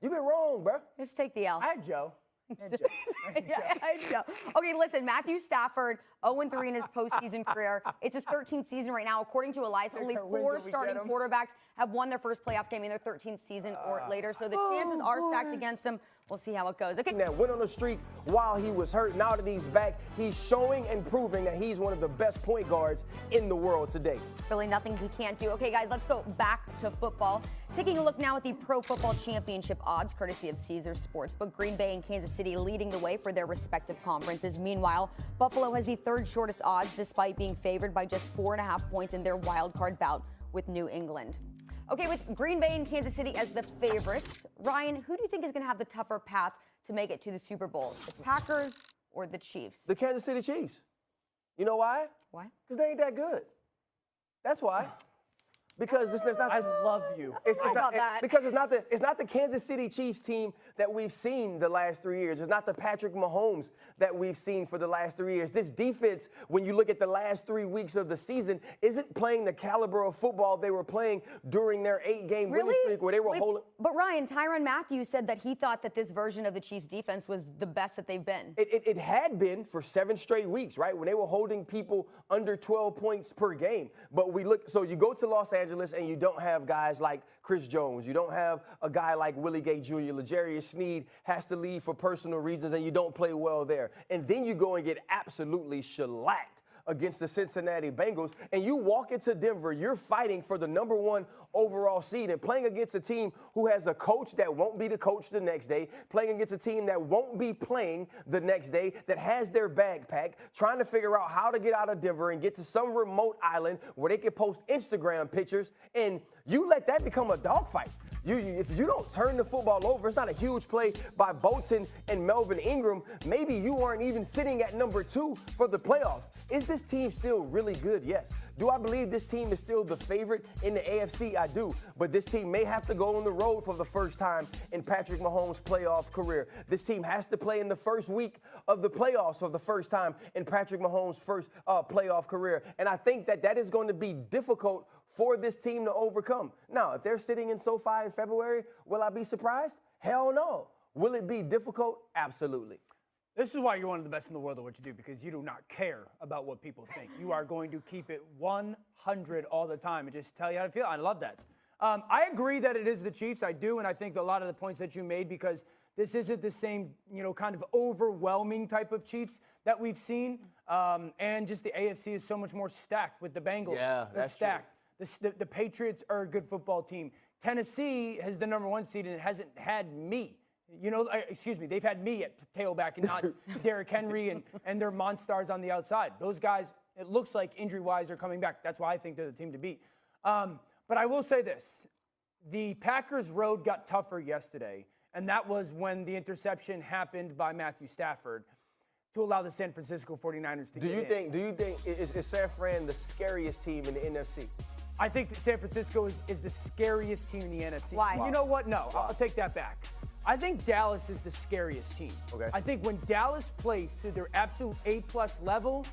You've been wrong, bro. Just take the L. I had Joe. Yeah, I know. Okay, listen, Matthew Stafford, 0-3 in his postseason career. It's his 13th season right now. According to Elias, only Wins 4 if we starting get him. quarterbacks have won their first playoff game in their 13th season or later. So the chances are stacked against him. We'll see how it goes. Okay. That went on a streak while he was hurt. Now that he's back, he's showing and proving that he's one of the best point guards in the world today. Really nothing he can't do. Okay, guys, let's go back to football. Taking a look now at the Pro Football Championship odds, courtesy of Caesars Sportsbook. Green Bay and Kansas City leading the way for their respective conferences. Meanwhile, Buffalo has the third shortest odds, despite being favored by just 4.5 points in their wild card bout with New England. Okay, with Green Bay and Kansas City as the favorites, Ryan, who do you think is going to have the tougher path to make it to the Super Bowl? The Packers or the Chiefs? The Kansas City Chiefs. You know why? Why? Because they ain't that good. That's why. Because it's not. I love you. Because it's not the Kansas City Chiefs team that we've seen the last 3 years. It's not the Patrick Mahomes that we've seen for the last 3 years. This defense, when you look at the last 3 weeks of the season, isn't playing the caliber of football they were playing during their 8-game winning streak where they were holding. But Ryan, Tyrann Mathieu said that he thought that this version of the Chiefs defense was the best that they've been. It had been for 7 straight weeks, right? When they were holding people under 12 points per game. But so you go to Los Angeles and you don't have guys like Chris Jones. You don't have a guy like Willie Gay Jr. L'Jarius Sneed has to leave for personal reasons and you don't play well there. And then you go and get absolutely shellacked against the Cincinnati Bengals, and you walk into Denver, you're fighting for the #1 overall seed and playing against a team who has a coach that won't be the coach the next day, playing against a team that won't be playing the next day, that has their bag packed, trying to figure out how to get out of Denver and get to some remote island where they can post Instagram pictures, and you let that become a dogfight. If you don't turn the football over, it's not a huge play by Bolton and Melvin Ingram, maybe you aren't even sitting at #2 for the playoffs. Is this team still really good? Yes. Do I believe this team is still the favorite in the AFC? I do. But this team may have to go on the road for the first time in Patrick Mahomes' playoff career. This team has to play in the first week of the playoffs for the first time in Patrick Mahomes' first playoff career. And I think that is going to be difficult for this team to overcome. Now, if they're sitting in SoFi in February, will I be surprised? Hell no. Will it be difficult? Absolutely. This is why you're one of the best in the world at what you do, because you do not care about what people think. You are going to keep it 100 all the time and just tell you how to feel. I love that. I agree that it is the Chiefs. I do, and I think a lot of the points that you made, because this isn't the same, kind of overwhelming type of Chiefs that we've seen. And just the AFC is so much more stacked with the Bengals. Yeah, that's stacked. The Patriots are a good football team. Tennessee has the #1 seed and hasn't had me. They've had me at tailback and not Derrick Henry and their monsters on the outside. Those guys, it looks like injury-wise, are coming back. That's why I think they're the team to beat. But I will say this. The Packers' road got tougher yesterday, and that was when the interception happened by Matthew Stafford to allow the San Francisco 49ers to get in. Do you think is San Fran the scariest team in the NFC? I think that San Francisco is the scariest team in the NFC. Why? You know what? No, I'll take that back. I think Dallas is the scariest team. Okay. I think when Dallas plays to their absolute A+ level,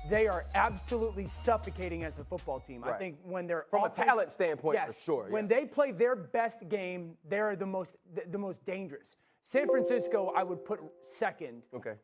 they are absolutely suffocating as a football team. Right. I think when they're from a talent standpoint, yes, for sure. When they play their best game, they're the most dangerous. San Francisco, I would put second. Okay.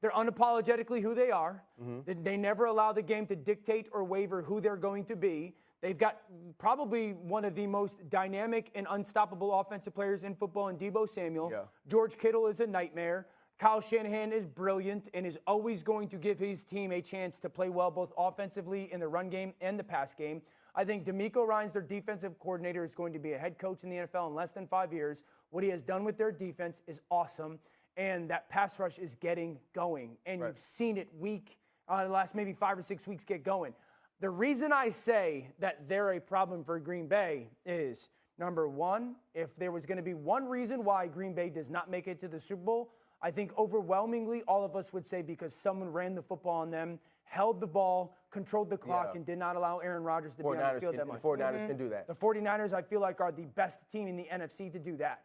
They're unapologetically who they are. Mm-hmm. They never allow the game to dictate or waver who they're going to be. They've got probably one of the most dynamic and unstoppable offensive players in football in Deebo Samuel. Yeah. George Kittle is a nightmare. Kyle Shanahan is brilliant and is always going to give his team a chance to play well both offensively in the run game and the pass game. I think DeMeco Ryans, their defensive coordinator, is going to be a head coach in the NFL in less than 5 years. What he has done with their defense is awesome, and that pass rush is getting going. And You've seen it the last maybe 5 or 6 weeks get going. The reason I say that they're a problem for Green Bay is, number one, if there was going to be one reason why Green Bay does not make it to the Super Bowl, I think overwhelmingly all of us would say because someone ran the football on them, held the ball, controlled the clock, and did not allow Aaron Rodgers to be on the field that much. The 49ers can do that. The 49ers, I feel like, are the best team in the NFC to do that.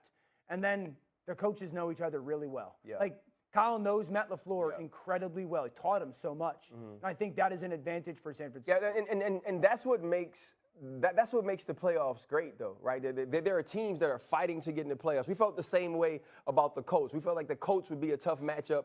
And then their coaches know each other really well. Yeah. Like, Kyle knows Matt LaFleur incredibly well. He taught him so much. And I think that is an advantage for San Francisco. Yeah, and that's what makes that's what makes the playoffs great, though, right? There are teams that are fighting to get in the playoffs. We felt the same way about the Colts. We felt like the Colts would be a tough matchup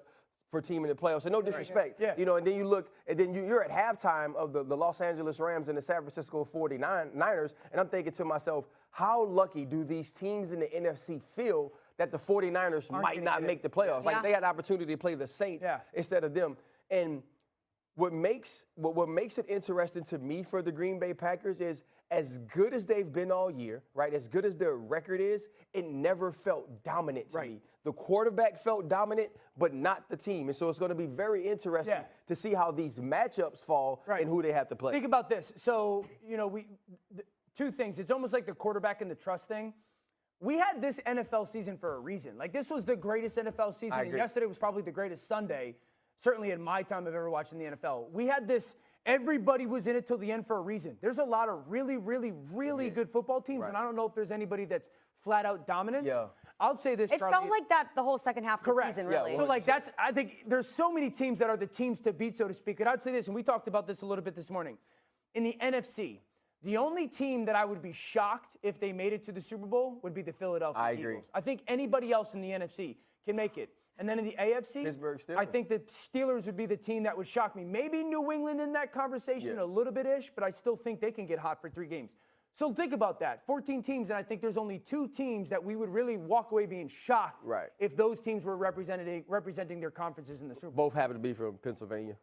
for a team in the playoffs. And no disrespect, Yeah. you know, and then you look, and then you're at halftime of the Los Angeles Rams and the San Francisco 49ers, and I'm thinking to myself, how lucky do these teams in the NFC feel that the 49ers might not make the playoffs? Like, they had the opportunity to play the Saints instead of them. And what makes it interesting to me for the Green Bay Packers is, as good as they've been all year, right? As good as their record is, it never felt dominant to me. The quarterback felt dominant, but not the team. And so it's going to be very interesting to see how these matchups fall and who they have to play. Think about this. So, you know, two things. It's almost like the quarterback and the trust thing. We had this NFL season for a reason. Like, this was the greatest NFL season. And yesterday was probably the greatest Sunday, certainly in my time of ever watching the NFL. We had this, everybody was in it till the end for a reason. There's a lot of really, really, really good football teams, and I don't know if there's anybody that's flat out dominant. I'll say this, It Charlie. felt like that the whole second half of the season, really. So, like, I think there's so many teams that are the teams to beat, so to speak. And I'd say this, and we talked about this a little bit this morning. In the NFC, the only team that I would be shocked if they made it to the Super Bowl would be the Philadelphia Eagles. I think anybody else in the NFC can make it. And then in the AFC, Pittsburgh Steelers. I think the Steelers would be the team that would shock me. Maybe New England in that conversation a little bit-ish, but I still think they can get hot for 3 games. So think about that. 14 teams, and I think there's only 2 teams that we would really walk away being shocked if those teams were representing their conferences in the Super Bowl. Both happen to be from Pennsylvania.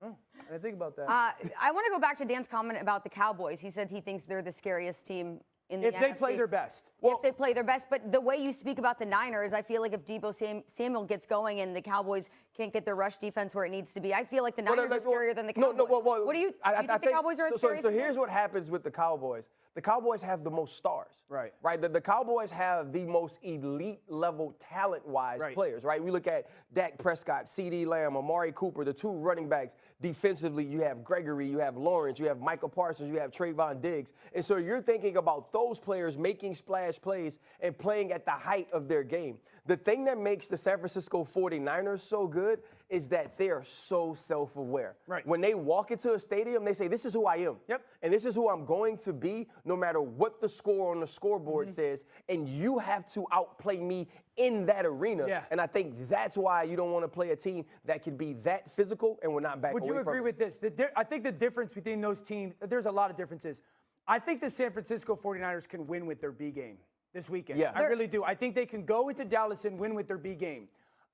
I think about that. I want to go back to Dan's comment about the Cowboys. He said he thinks they're the scariest team in the if NFC. they play their best. If they play their best. But the way you speak about the Niners, I feel like if Deebo Samuel gets going and the Cowboys can't get their rush defense where it needs to be, I feel like the Niners are scarier than the Cowboys. What do you think the Cowboys are as scary? So here's what happens with the Cowboys. The Cowboys have the most stars. Right. The Cowboys have the most elite level talent-wise players, right? We look at Dak Prescott, CeeDee Lamb, Amari Cooper, the 2 running backs. Defensively, you have Gregory, you have Lawrence, you have Michael Parsons, you have Trayvon Diggs. And so you're thinking about those players making splash plays and playing at the height of their game. The thing that makes the San Francisco 49ers so good is that they are so self-aware. When they walk into a stadium, they say, this is who I am. And this is who I'm going to be no matter what the score on the scoreboard says. And you have to outplay me in that arena. And I think that's why you don't want to play a team that can be that physical and we're not back away from it. Would you agree with this? I think the difference between those teams, there's a lot of differences. I think the San Francisco 49ers can win with their B game this weekend. I really do. I think they can go into Dallas and win with their B game.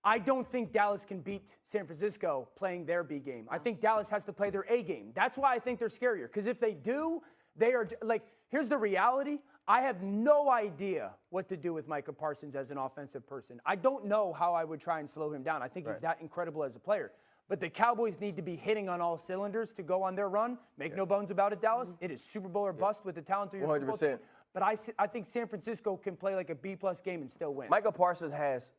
I don't think Dallas can beat San Francisco playing their B game. I think Dallas has to play their A game. That's why I think they're scarier. Because if they do, they are like, here's the reality. I have no idea what to do with Micah Parsons as an offensive person. I don't know how I would try and slow him down. I think he's that incredible as a player. But the Cowboys need to be hitting on all cylinders to go on their run. Make no bones about it, Dallas. It is Super Bowl or bust with the talent of your football team. But I think San Francisco can play like a B-plus game and still win. Micah Parsons has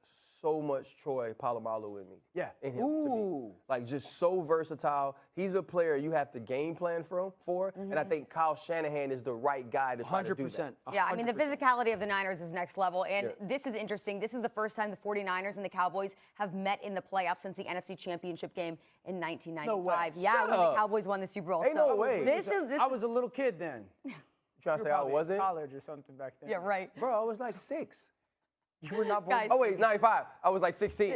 so much Troy Polamalu in me. In him. Like, just so versatile. He's a player you have to game plan for. And I think Kyle Shanahan is the right guy to try to do that. Yeah, I mean, the physicality of the Niners is next level. And this is interesting. This is the first time the 49ers and the Cowboys have met in the playoffs since the NFC Championship game in 1995. No way. Yeah, when the Cowboys won the Super Bowl. Ain't no way. I was a little kid then. You trying to say I wasn't? College or something back then. Yeah, right. Bro, I was like 6. You were not born. Guys, oh, wait, 95. I was like 16.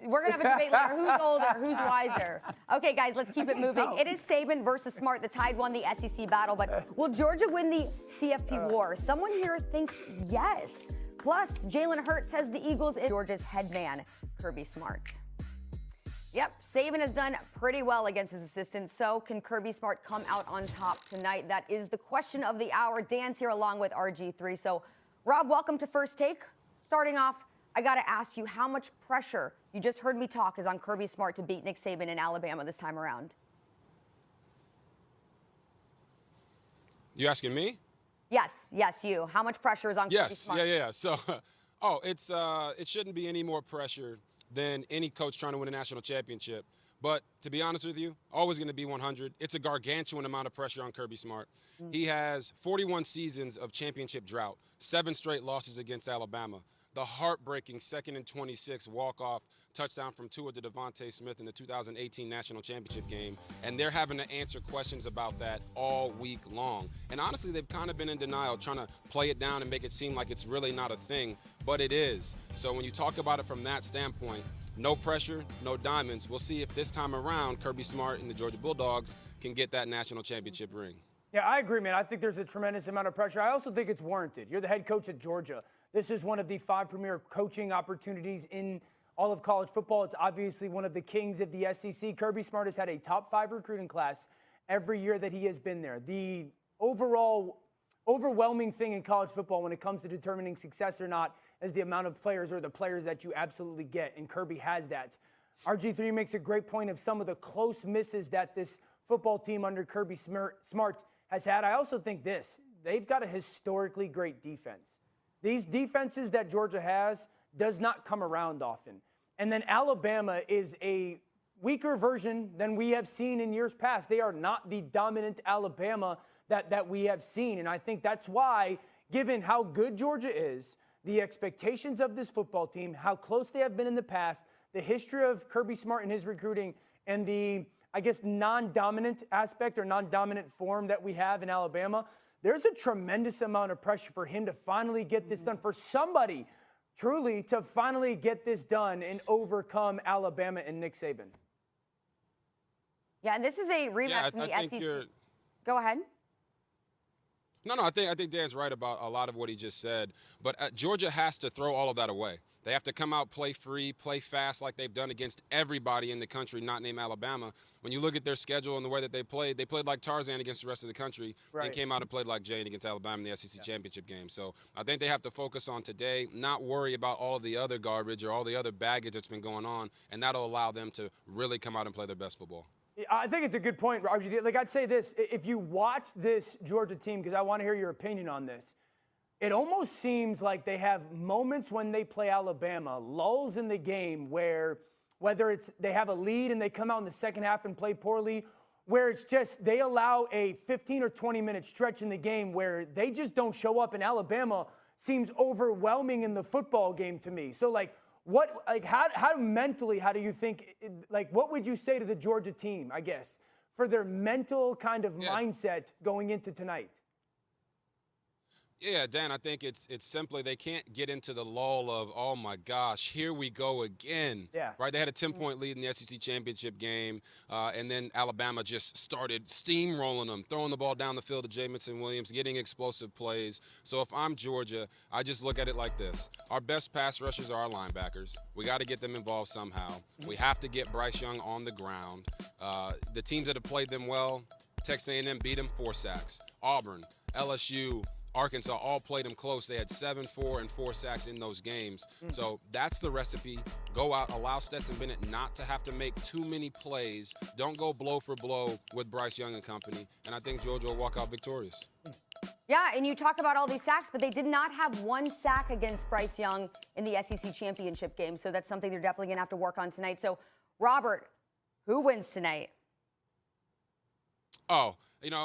We're going to have a debate later. Who's older? Who's wiser? Okay, guys, let's keep it moving. It is Saban versus Smart. The Tide won the SEC battle, but will Georgia win the CFP war? Someone here thinks yes. Plus, Jalen Hurts says the Eagles is Georgia's head man, Kirby Smart. Yep, Saban has done pretty well against his assistants, so can Kirby Smart come out on top tonight? That is the question of the hour. Dan's here along with RG3. So, Rob, welcome to First Take. Starting off, I got to ask you how much pressure, you just heard me talk, is on Kirby Smart to beat Nick Saban in Alabama this time around? You asking me? Yes, you. How much pressure is on Kirby Smart? Yeah. So, it shouldn't be any more pressure than any coach trying to win a national championship. But to be honest with you, always going to be 100. It's a gargantuan amount of pressure on Kirby Smart. He has 41 seasons of championship drought, 7 straight losses against Alabama. the heartbreaking 2nd and 26 walk-off touchdown from Tua to Devontae Smith in the 2018 National Championship game, and they're having to answer questions about that all week long. And honestly, they've kind of been in denial, trying to play it down and make it seem like it's really not a thing, but it is. So when you talk about it from that standpoint, no pressure, no diamonds. We'll see if this time around Kirby Smart and the Georgia Bulldogs can get that national championship ring. Yeah, I agree, man. I think there's a tremendous amount of pressure. I also think it's warranted. You're the head coach at Georgia. This is one of the 5 premier coaching opportunities in all of college football. It's obviously one of the kings of the SEC. Kirby Smart has had a top 5 recruiting class every year that he has been there. The overwhelming thing in college football when it comes to determining success or not is the amount of players or the players that you absolutely get, and Kirby has that. RG3 makes a great point of some of the close misses that this football team under Kirby Smart has had. I also think they've got a historically great defense. These defenses that Georgia has does not come around often. And then Alabama is a weaker version than we have seen in years past. They are not the dominant Alabama that we have seen. And I think that's why, given how good Georgia is, the expectations of this football team, how close they have been in the past, the history of Kirby Smart and his recruiting, and the, I guess, non-dominant aspect or non-dominant form that we have in Alabama, there's a tremendous amount of pressure for him to finally get this done, for somebody truly to finally get this done and overcome Alabama and Nick Saban. Yeah, and this is a rematch from the SEC. Go ahead. No, I think Dan's right about a lot of what he just said. But Georgia has to throw all of that away. They have to come out, play free, play fast like they've done against everybody in the country, not named Alabama. When you look at their schedule and the way that they played like Tarzan against the rest of the country. Right. They came out and played like Jane against Alabama in the SEC championship game. So I think they have to focus on today, not worry about all of the other garbage or all the other baggage that's been going on, and that'll allow them to really come out and play their best football. I think it's a good point, RG. Like, I'd say this, if you watch this Georgia team, because I want to hear your opinion on this, it almost seems like they have moments when they play Alabama, lulls in the game where whether it's they have a lead and they come out in the second half and play poorly, where it's just they allow a 15 or 20-minute stretch in the game where they just don't show up, and Alabama seems overwhelming in the football game to me. So, how mentally, how do you think, what would you say to the Georgia team, I guess, for their mental kind of mindset going into tonight? Yeah, Dan, I think it's simply they can't get into the lull of, oh, my gosh, here we go again. Yeah. Right? They had a 10-point lead in the SEC championship game, and then Alabama just started steamrolling them, throwing the ball down the field to Jamison Williams, getting explosive plays. So if I'm Georgia, I just look at it like this. Our best pass rushers are our linebackers. We got to get them involved somehow. We have to get Bryce Young on the ground. The teams that have played them well, Texas A&M beat them 4 sacks. Auburn, LSU, Arkansas all played them close. They had 7, 4, and 4 sacks in those games. So that's the recipe. Go out, allow Stetson Bennett not to have to make too many plays. Don't go blow for blow with Bryce Young and company. And I think Georgia will walk out victorious. Yeah, and you talk about all these sacks, but they did not have 1 sack against Bryce Young in the SEC championship game. So that's something they're definitely going to have to work on tonight. So, Robert, who wins tonight? Oh,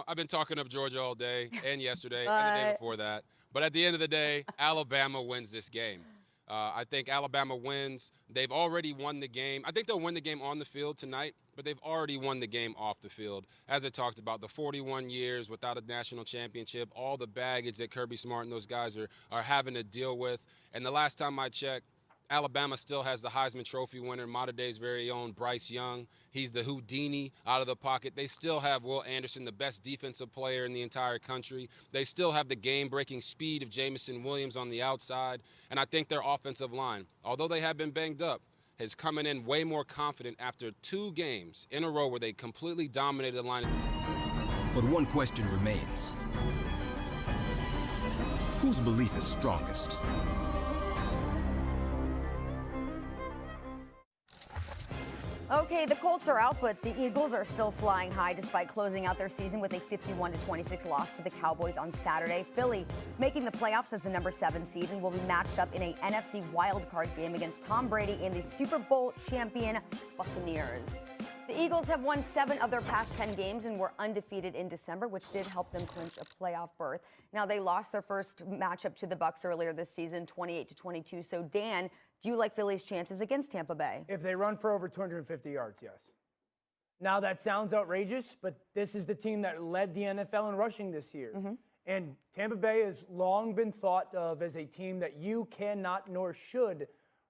I've been talking up Georgia all day and yesterday and the day before that. But at the end of the day, Alabama wins this game. I think Alabama wins. They've already won the game. I think they'll win the game on the field tonight, but they've already won the game off the field. As I talked about, the 41 years without a national championship, all the baggage that Kirby Smart and those guys are having to deal with. And the last time I checked, Alabama still has the Heisman Trophy winner, modern day's very own Bryce Young. He's the Houdini out of the pocket. They still have Will Anderson, the best defensive player in the entire country. They still have the game-breaking speed of Jamison Williams on the outside. And I think their offensive line, although they have been banged up, is coming in way more confident after 2 games in a row where they completely dominated the line. But one question remains. Whose belief is strongest? Okay, the Colts are out, but the Eagles are still flying high despite closing out their season with a 51-26 loss to the Cowboys on Saturday. Philly making the playoffs as the number 7 seed and will be matched up in a NFC wildcard game against Tom Brady and the Super Bowl champion Buccaneers. The Eagles have won 7 of their past 10 games and were undefeated in December, which did help them clinch a playoff berth. Now, they lost their first matchup to the Bucs earlier this season, 28-22. So, Dan, do you like Philly's chances against Tampa Bay? If they run for over 250 yards, yes. Now, that sounds outrageous, but this is the team that led the NFL in rushing this year. And Tampa Bay has long been thought of as a team that you cannot nor should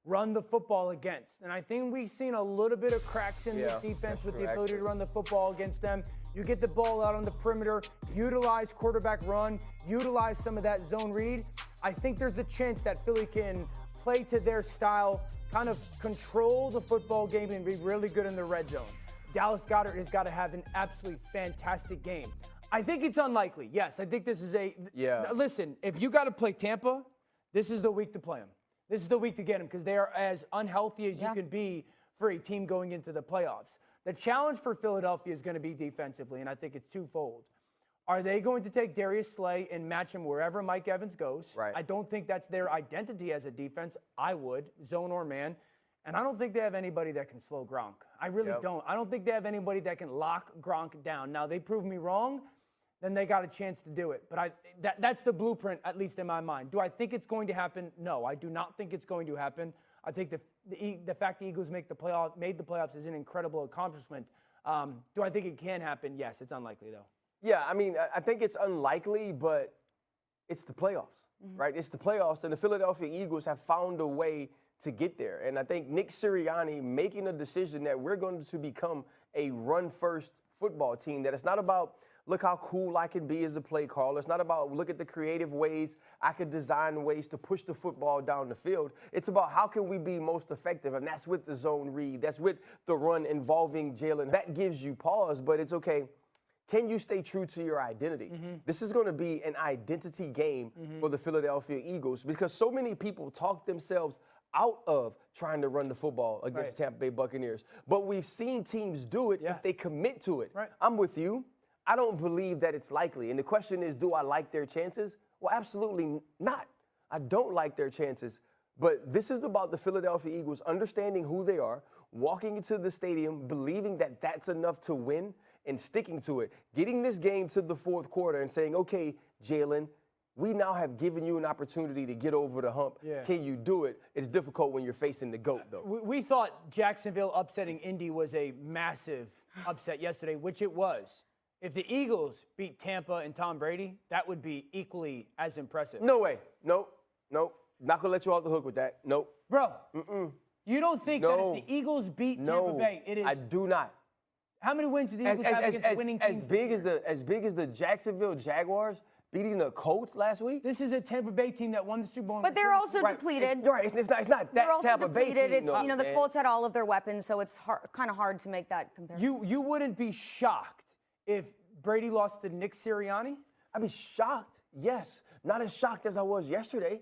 run the football against. And I think we've seen a little bit of cracks in this defense with the ability to run the football against them. You get the ball out on the perimeter, utilize quarterback run, utilize some of that zone read. I think there's a chance that Philly can play to their style, kind of control the football game and be really good in the red zone. Dallas Goedert has got to have an absolutely fantastic game. I think it's unlikely. Yes, I think this is listen, if you got to play Tampa, this is the week to play them. This is the week to get them because they are as unhealthy as you can be for a team going into the playoffs. The challenge for Philadelphia is going to be defensively, and I think it's twofold. Are they going to take Darius Slay and match him wherever Mike Evans goes? Right. I don't think that's their identity as a defense. I would, zone or man. And I don't think they have anybody that can slow Gronk. I really don't. I don't think they have anybody that can lock Gronk down. Now, they prove me wrong, then they got a chance to do it. But that's the blueprint, at least in my mind. Do I think it's going to happen? No, I do not think it's going to happen. I think the fact the Eagles made the playoffs is an incredible accomplishment. Do I think it can happen? Yes, it's unlikely, though. Yeah, I mean, I think it's unlikely, but it's the playoffs, right? It's the playoffs, and the Philadelphia Eagles have found a way to get there. And I think Nick Sirianni making a decision that we're going to become a run-first football team, that it's not about look how cool I can be as a play caller. It's not about look at the creative ways I could design ways to push the football down the field. It's about how can we be most effective, and that's with the zone read. That's with the run involving Jalen. That gives you pause, but it's okay. Can you stay true to your identity? This is going to be an identity game for the Philadelphia Eagles because so many people talk themselves out of trying to run the football against the Tampa Bay Buccaneers. But we've seen teams do it if they commit to it. Right. I'm with you. I don't believe that it's likely. And the question is, do I like their chances? Well, absolutely not. I don't like their chances. But this is about the Philadelphia Eagles understanding who they are, walking into the stadium, believing that that's enough to win, and sticking to it. Getting this game to the fourth quarter and saying, okay, Jalen, we now have given you an opportunity to get over the hump. Can you do it? It's difficult when you're facing the GOAT, though. We thought Jacksonville upsetting Indy was a massive upset yesterday, which it was. If the Eagles beat Tampa and Tom Brady, that would be equally as impressive. No way. Nope. Not going to let you off the hook with that. Nope. Bro, you don't think that if the Eagles beat Tampa Bay, it is... I do not. How many wins do the Eagles have against winning teams? As big as the Jacksonville Jaguars beating the Colts last week? This is a Tampa Bay team that won the Super Bowl. But they're also depleted. Right, it's not They're that also Tampa Bay depleted. team. It's, the Colts had all of their weapons, so it's kind of hard to make that comparison. You wouldn't be shocked if Brady lost to Nick Sirianni? I'd be shocked, yes. Not as shocked as I was yesterday.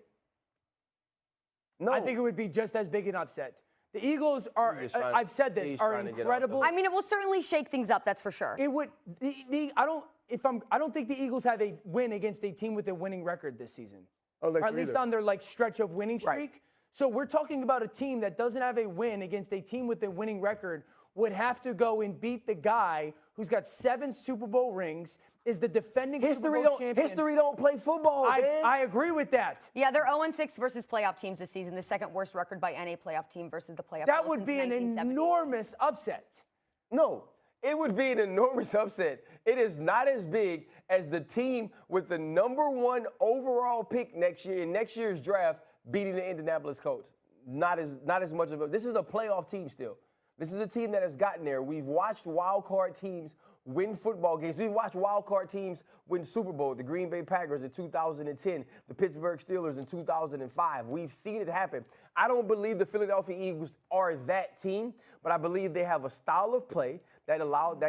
No. I think it would be just as big an upset. The Eagles are, I've said this, are incredible. I mean, it will certainly shake things up, that's for sure. It would, I don't think the Eagles have a win against a team with a winning record this season. Or at least on their stretch of winning streak. Right. So we're talking about a team that doesn't have a win against a team with a winning record would have to go and beat the guy who's got 7 Super Bowl rings, is the defending Super Bowl champion. History don't play football, man. I agree with that. Yeah, they're 0-6 versus playoff teams this season, the second worst record by any playoff team versus the playoff. That would be an enormous upset. No, it would be an enormous upset. It is not as big as the team with the #1 overall pick next year in next year's draft beating the Indianapolis Colts. Not as much of a. This is a playoff team still. This is a team that has gotten there. We've watched wild card teams win football games. We've watched wild card teams win Super Bowl. The Green Bay Packers in 2010, the Pittsburgh Steelers in 2005. We've seen it happen. I don't believe the Philadelphia Eagles are that team, but I believe they have a style of play that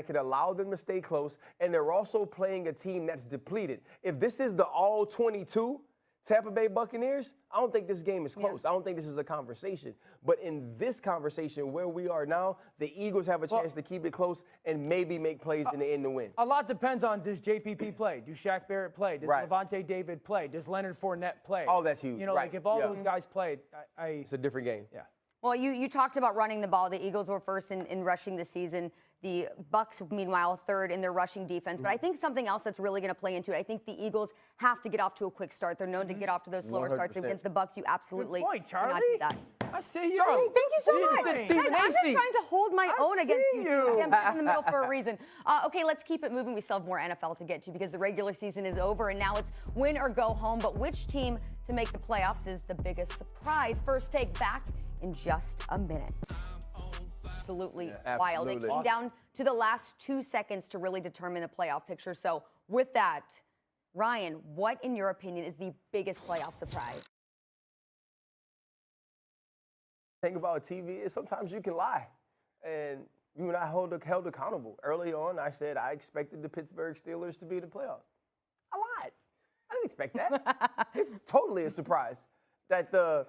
can allow them to stay close, and they're also playing a team that's depleted. If this is the all-22 Tampa Bay Buccaneers, I don't think this game is close. I don't think this is a conversation. But in this conversation where we are now, the Eagles have a chance to keep it close and maybe make plays in the end to win. A lot depends on, does JPP play? Does Shaq Barrett play? Does Levante David play? Does Leonard Fournette play? Oh, that's huge. If all those guys played, it's a different game. Yeah. Well, you talked about running the ball. The Eagles were first in rushing this season. The Bucks, meanwhile, third in their rushing defense. But I think something else that's really going to play into it, I think the Eagles have to get off to a quick start. They're known to get off to those slower starts 100%. against the Bucks. You absolutely Good point, cannot Charlie. do that. I see you. Charlie, thank you so You much. said Stephen Guys, A. I'm just Steve. trying to hold my own against see you. you. I'm just in the middle for a reason. Okay, let's keep it moving. We still have more NFL to get to because the regular season is over and now it's win or go home. But which team to make the playoffs is the biggest surprise? First take back in just a minute. Absolutely wild. It absolutely. came down to the last 2 seconds to really determine the playoff picture. So with that, Ryan, what in your opinion is the biggest playoff surprise? Thing about TV is sometimes you can lie, and you and I held accountable. Early on, I said I expected the Pittsburgh Steelers to be in the playoffs. I lied. I didn't expect that. It's totally a surprise that the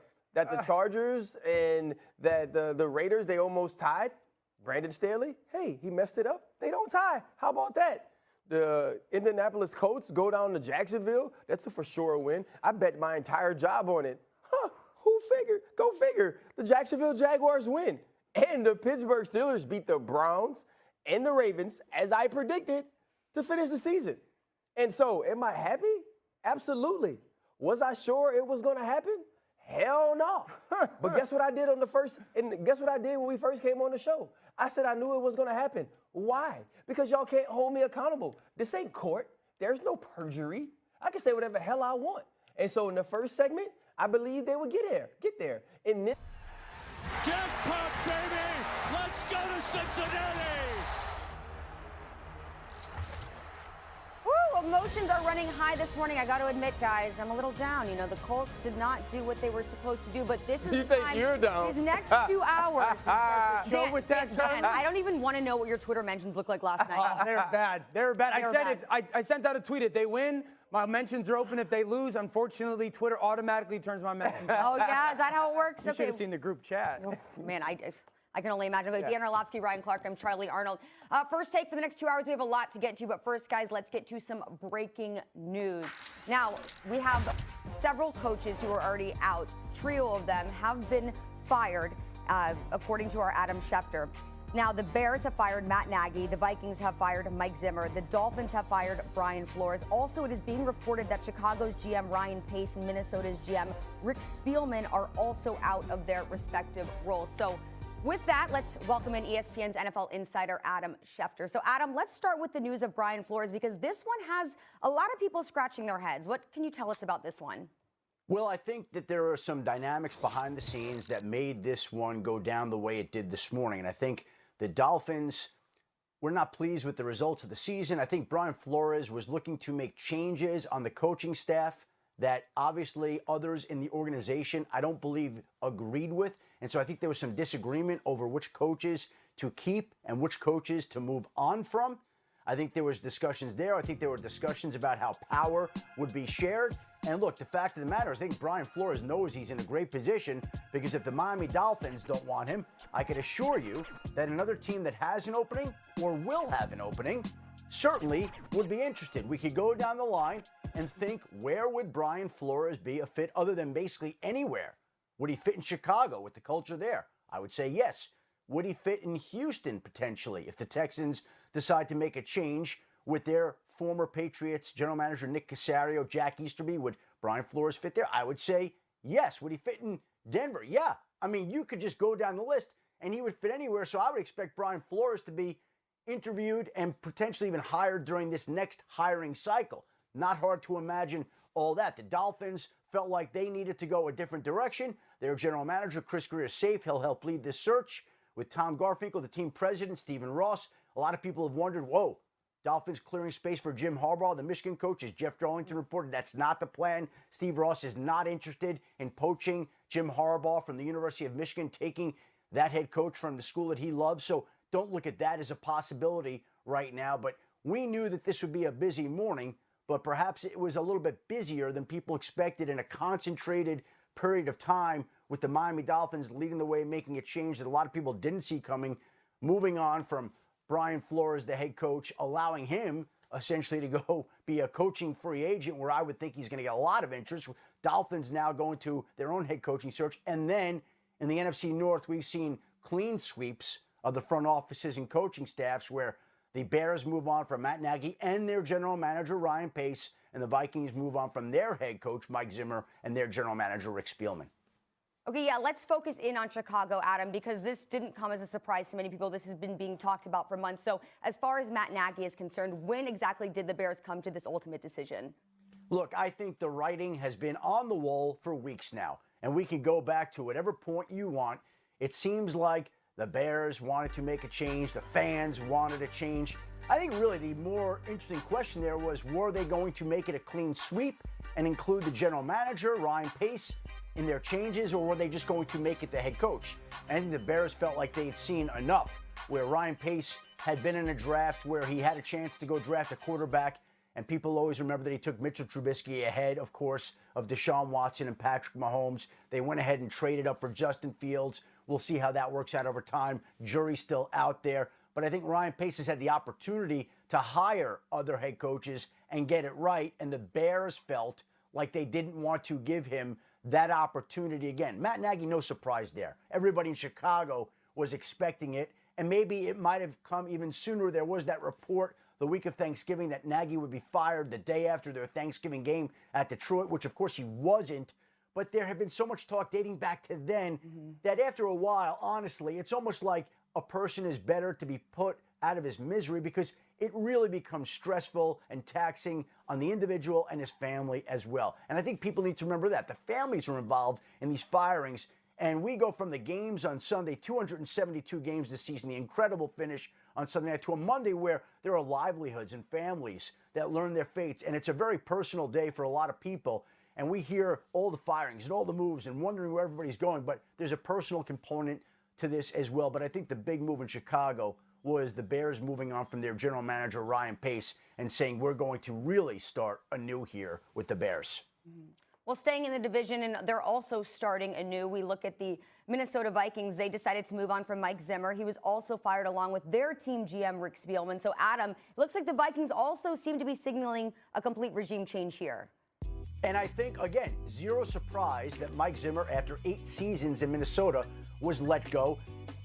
Chargers and that the Raiders, they almost tied. Brandon Staley, hey, he messed it up. They don't tie. How about that? The Indianapolis Colts go down to Jacksonville. That's a for sure win. I bet my entire job on it. Huh? Who figured? Go figure. The Jacksonville Jaguars win. And the Pittsburgh Steelers beat the Browns and the Ravens, as I predicted, to finish the season. And so, am I happy? Absolutely. Was I sure it was going to happen? Hell no. But guess what I did guess what I did when we first came on the show? I said I knew it was going to happen. Why? Because y'all can't hold me accountable. This ain't court. There's no perjury. I can say whatever the hell I want. And so in the first segment, I believe they would get there. And then Jackpot, baby! Let's go to Cincinnati! Woo! Emotions are running high this morning. I got to admit, guys, I'm a little down. You know, the Colts did not do what they were supposed to do, but this is You the think time. you're down? These next 2 hours. Show with that Dan, I don't even want to know what your Twitter mentions looked like last night. They're bad. They're bad. They were I said bad. I sent out a tweet. If they win, my mentions are open. If they lose, unfortunately, Twitter automatically turns my mentions off. Oh, yeah? Is that how it works? You should have seen the group chat. Oh, man, I can only imagine. Dan Orlovsky, Ryan Clark, I'm Charlie Arnold. First take for the next 2 hours. We have a lot to get to, but first, guys, let's get to some breaking news. Now, we have several coaches who are already out. Trio of them have been fired, according to our Adam Schefter. Now, the Bears have fired Matt Nagy. The Vikings have fired Mike Zimmer. The Dolphins have fired Brian Flores. Also, it is being reported that Chicago's GM Ryan Pace and Minnesota's GM Rick Spielman are also out of their respective roles. So with that, let's welcome in ESPN's NFL insider, Adam Schefter. So, Adam, let's start with the news of Brian Flores because this one has a lot of people scratching their heads. What can you tell us about this one? Well, I think that there are some dynamics behind the scenes that made this one go down the way it did this morning. And I think the Dolphins were not pleased with the results of the season. I think Brian Flores was looking to make changes on the coaching staff that obviously others in the organization, I don't believe, agreed with. And so I think there was some disagreement over which coaches to keep and which coaches to move on from. I think there was discussions there. I think there were discussions about how power would be shared. And look, the fact of the matter is, I think Brian Flores knows he's in a great position because if the Miami Dolphins don't want him, I can assure you that another team that has an opening or will have an opening certainly would be interested. We could go down the line and think, where would Brian Flores be a fit other than basically anywhere? Would he fit in Chicago with the culture there? I would say yes. Would he fit in Houston potentially if the Texans decide to make a change with their former Patriots general manager Nick Caserio, Jack Easterby? Would Brian Flores fit there? I would say yes. Would he fit in Denver? Yeah. I mean, you could just go down the list and he would fit anywhere. So I would expect Brian Flores to be interviewed and potentially even hired during this next hiring cycle. Not hard to imagine all that. The Dolphins felt like they needed to go a different direction. Their general manager, Chris Greer, is safe. He'll help lead this search. With Tom Garfinkel, the team president, Stephen Ross, a lot of people have wondered, whoa, Dolphins clearing space for Jim Harbaugh. The Michigan coach, as Jeff Darlington reported, that's not the plan. Steve Ross is not interested in poaching Jim Harbaugh from the University of Michigan, taking that head coach from the school that he loves. So don't look at that as a possibility right now. But we knew that this would be a busy morning, but perhaps it was a little bit busier than people expected in a concentrated period of time with the Miami Dolphins leading the way, making a change that a lot of people didn't see coming, moving on from Brian Flores, the head coach, allowing him essentially to go be a coaching free agent where I would think he's going to get a lot of interest. Dolphins now going to their own head coaching search. And then in the NFC North, we've seen clean sweeps of the front offices and coaching staffs where the Bears move on from Matt Nagy and their general manager, Ryan Pace, and the Vikings move on from their head coach, Mike Zimmer, and their general manager, Rick Spielman. Okay, yeah, let's focus in on Chicago, Adam, because this didn't come as a surprise to many people. This has been being talked about for months. So as far as Matt Nagy is concerned, when exactly did the Bears come to this ultimate decision? Look, I think the writing has been on the wall for weeks now, and we can go back to whatever point you want. It seems like the Bears wanted to make a change. The fans wanted a change. I think really the more interesting question there was, were they going to make it a clean sweep and include the general manager, Ryan Pace, in their changes, or were they just going to make it the head coach? I think the Bears felt like they'd seen enough, where Ryan Pace had been in a draft where he had a chance to go draft a quarterback, and people always remember that he took Mitchell Trubisky ahead, of course, of Deshaun Watson and Patrick Mahomes. They went ahead and traded up for Justin Fields. We'll see how that works out over time. Jury's still out there. But I think Ryan Pace has had the opportunity to hire other head coaches and get it right, and the Bears felt like they didn't want to give him that opportunity again. Matt Nagy, no surprise there. Everybody in Chicago was expecting it, and maybe it might have come even sooner. There was that report the week of Thanksgiving that Nagy would be fired the day after their Thanksgiving game at Detroit, which of course he wasn't. But there had been so much talk dating back to then that after a while, honestly, it's almost like a person is better to be put out of his misery because it really becomes stressful and taxing on the individual and his family as well. And I think people need to remember that. The families are involved in these firings. And we go from the games on Sunday, 272 games this season, the incredible finish on Sunday night, to a Monday where there are livelihoods and families that learn their fates. And it's a very personal day for a lot of people. And we hear all the firings and all the moves and wondering where everybody's going. But there's a personal component to this as well. But I think the big move in Chicago was the Bears moving on from their general manager, Ryan Pace, and saying we're going to really start anew here with the Bears. Well, staying in the division, and they're also starting anew. We look at the Minnesota Vikings. They decided to move on from Mike Zimmer. He was also fired along with their team GM, Rick Spielman. So, Adam, it looks like the Vikings also seem to be signaling a complete regime change here. And I think, again, zero surprise that Mike Zimmer, after 8 seasons in Minnesota, was let go.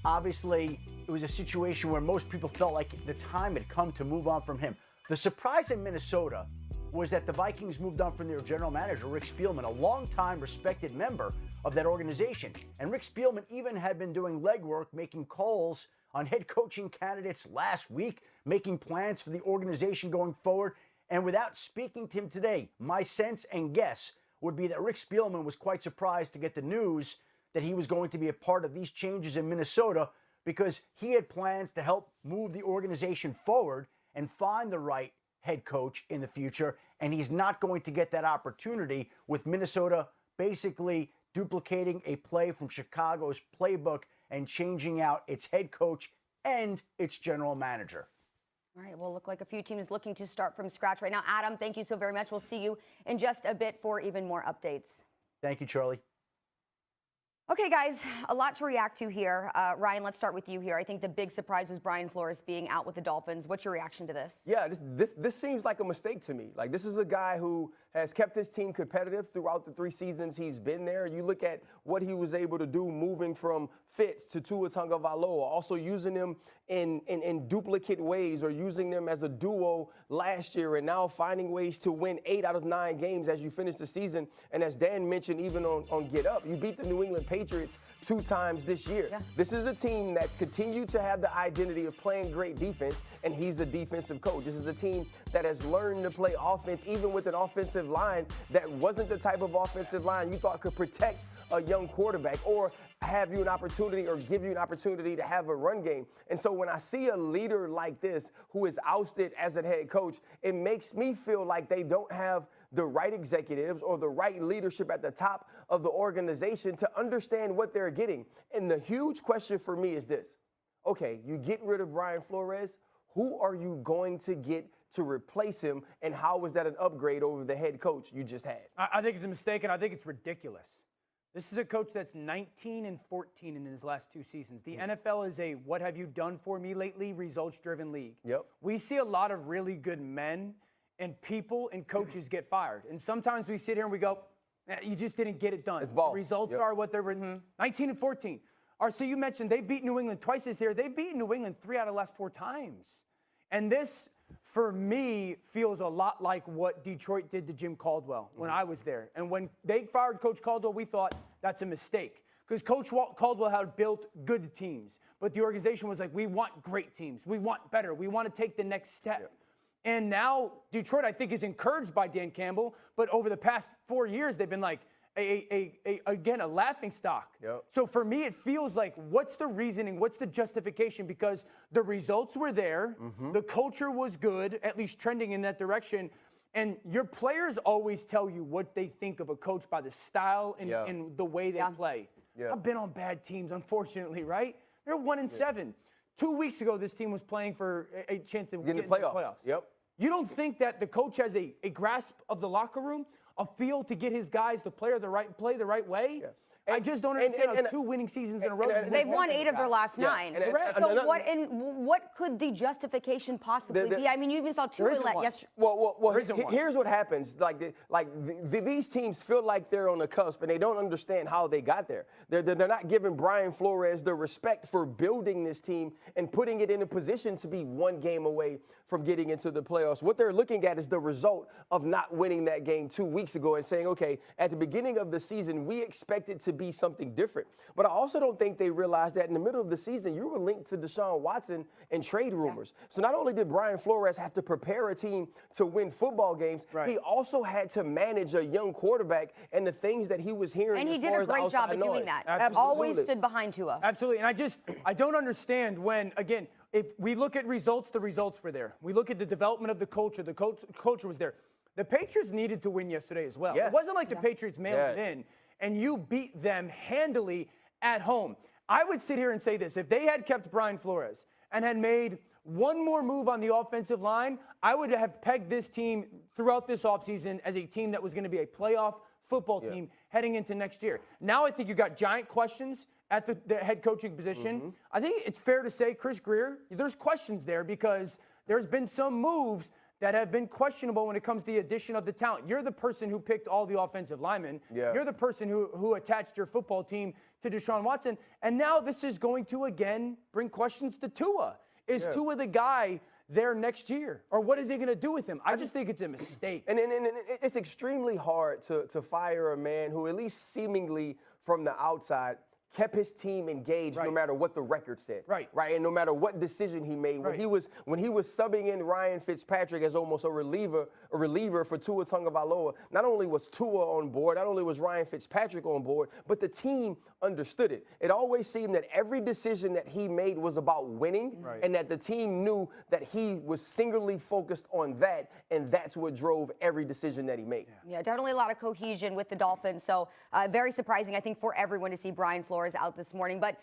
Obviously, it was a situation where most people felt like the time had come to move on from him. The surprise in Minnesota was that the Vikings moved on from their general manager, Rick Spielman, a longtime respected member of that organization. And Rick Spielman even had been doing legwork, making calls on head coaching candidates last week, making plans for the organization going forward. And without speaking to him today, my sense and guess would be that Rick Spielman was quite surprised to get the news that he was going to be a part of these changes in Minnesota, because he had plans to help move the organization forward and find the right head coach in the future. And he's not going to get that opportunity with Minnesota basically duplicating a play from Chicago's playbook and changing out its head coach and its general manager. All right, well, look like a few teams looking to start from scratch right now. Adam, thank you so very much. We'll see you in just a bit for even more updates. Thank you, Charlie. Okay, guys, a lot to react to here. Ryan, let's start with you here. I think the big surprise was Brian Flores being out with the Dolphins. What's your reaction to this? Yeah, this seems like a mistake to me. Like, this is a guy who has kept his team competitive throughout the 3 seasons he's been there. You look at what he was able to do moving from Fitz to Tua Tagovailoa, also using them in duplicate ways, or using them as a duo last year, and now finding ways to win 8 out of 9 games as you finish the season. And as Dan mentioned, even on Get Up, you beat the New England Patriots 2 times this year. Yeah. This is a team that's continued to have the identity of playing great defense, and he's a defensive coach. This is a team that has learned to play offense, even with an offensive line that wasn't the type of offensive line you thought could protect a young quarterback or have you an opportunity or give you an opportunity to have a run game. And so when I see a leader like this who is ousted as a head coach, it makes me feel like they don't have the right executives or the right leadership at the top of the organization to understand what they're getting. And the huge question for me is this. Okay, you get rid of Brian Flores. Who are you going to get to replace him, and how is that an upgrade over the head coach you just had? I think it's a mistake, and I think it's ridiculous. This is a coach that's 19-14 in his last 2 seasons. The NFL is a what have you done for me lately results-driven league. Yep. We see a lot of really good men and people and coaches get fired. And sometimes we sit here and we go, you just didn't get it done. It's ball. The results are what they were. 19-14. RC, you mentioned they beat New England twice this year. They've beaten New England 3 out of the last 4 times. And this, for me, feels a lot like what Detroit did to Jim Caldwell when I was there. And when they fired Coach Caldwell, we thought that's a mistake. Because Coach Caldwell had built good teams. But the organization was like, we want great teams. We want better. We want to take the next step. Yeah. And now Detroit, I think, is encouraged by Dan Campbell. But over the past 4 years, they've been like, again, a laughing stock. Yep. So for me, it feels like, what's the reasoning? What's the justification? Because the results were there. The culture was good, at least trending in that direction. And your players always tell you what they think of a coach by the style and the way they play. Yeah. I've been on bad teams, unfortunately, right? They're 1-7. 2 weeks ago, this team was playing for a chance to get into the playoffs. Yep. You don't think that the coach has a grasp of the locker room, a feel to get his guys to play the right way? Yeah. I just don't understand how 2 winning seasons in a row. They've won 8 of their last 9. So what could the justification possibly be? I mean, you even saw Tua yesterday. Well, here's what happens. These teams feel like they're on the cusp, and they don't understand how they got there. They're not giving Brian Flores the respect for building this team and putting it in a position to be 1 game away from getting into the playoffs. What they're looking at is the result of not winning that game 2 weeks ago and saying, okay, at the beginning of the season, we expected to be something different. But I also don't think they realized that in the middle of the season, you were linked to Deshaun Watson and trade rumors. So not only did Brian Flores have to prepare a team to win football games, he also had to manage a young quarterback and the things that he was hearing. And he did a great job at doing that. Absolutely. Always stood behind Tua. Absolutely. And I don't understand when, again, if we look at results, the results were there. We look at the development of the culture was there. The Patriots needed to win yesterday as well. It wasn't like the Patriots mailed it in, and you beat them handily at home. I would sit here and say this. If they had kept Brian Flores and had made one more move on the offensive line, I would have pegged this team throughout this offseason as a team that was going to be a playoff football team heading into next year. Now I think you got giant questions at the head coaching position. I think it's fair to say, Chris Grier, there's questions there because there's been some moves that have been questionable when it comes to the addition of the talent. You're the person who picked all the offensive linemen. You're the person who attached your football team to Deshaun Watson. And now this is going to, again, bring questions to Tua. Is Tua the guy there next year? Or what are they going to do with him? I just think it's a mistake. And it's extremely hard to fire a man who, at least seemingly from the outside, kept his team engaged no matter what the record said. Right. And no matter what decision he made. When he was subbing in Ryan Fitzpatrick as almost a reliever for Tua Tagovailoa, not only was Tua on board, not only was Ryan Fitzpatrick on board, but the team understood it. It always seemed that every decision that he made was about winning, and that the team knew that he was singularly focused on that, and that's what drove every decision that he made. Yeah, definitely a lot of cohesion with the Dolphins. So very surprising, I think, for everyone to see Brian Flores out this morning. But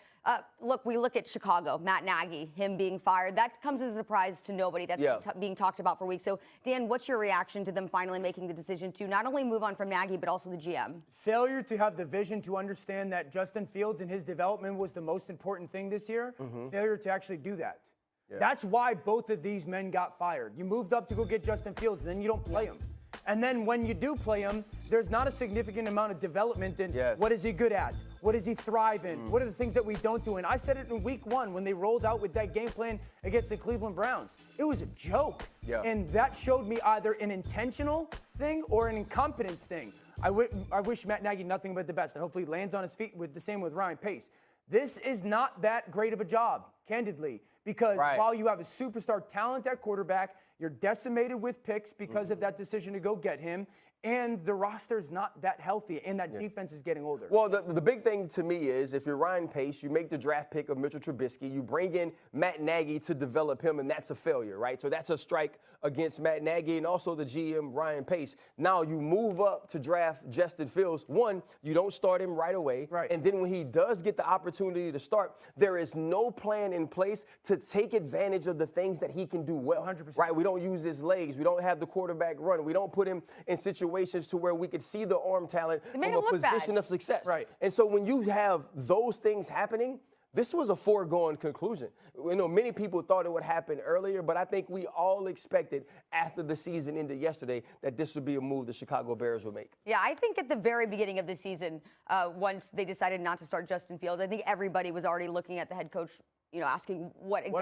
look, we look at Chicago, Matt Nagy, him being fired. That comes as a surprise to nobody. That's being talked about for weeks. So, Dan, what's your reaction to them finally making the decision to not only move on from Nagy, but also the GM? Failure to have the vision to understand that Justin Fields and his development was the most important thing this year. Failure to actually do that. That's why both of these men got fired. You moved up to go get Justin Fields, and then you don't play him. And then when you do play him, there's not a significant amount of development in what is he good at? What does he thrive in? What are the things that we don't do? And I said it in week 1 when they rolled out with that game plan against the Cleveland Browns. It was a joke. And that showed me either an intentional thing or an incompetence thing. I wish Matt Nagy nothing but the best, and hopefully he lands on his feet with the same with Ryan Pace. This is not that great of a job, candidly, because while you have a superstar talent at quarterback, you're decimated with picks because of that decision to go get him, and the roster's not that healthy, and that defense is getting older. Well, the big thing to me is if you're Ryan Pace, you make the draft pick of Mitchell Trubisky, you bring in Matt Nagy to develop him, and that's a failure, right? So that's a strike against Matt Nagy and also the GM, Ryan Pace. Now you move up to draft Justin Fields. One, you don't start him right away. And then when he does get the opportunity to start, there is no plan in place to take advantage of the things that he can do well. 100%. Right? We don't use his legs. We don't have the quarterback run. We don't put him in situations to where we could see the arm talent from a position of success. And so when you have those things happening, this was a foregone conclusion. You know, many people thought it would happen earlier, but I think we all expected after the season ended yesterday that this would be a move the Chicago Bears would make. Yeah, I think at the very beginning of the season, once they decided not to start Justin Fields, I think everybody was already looking at the head coach, you know, asking what exactly.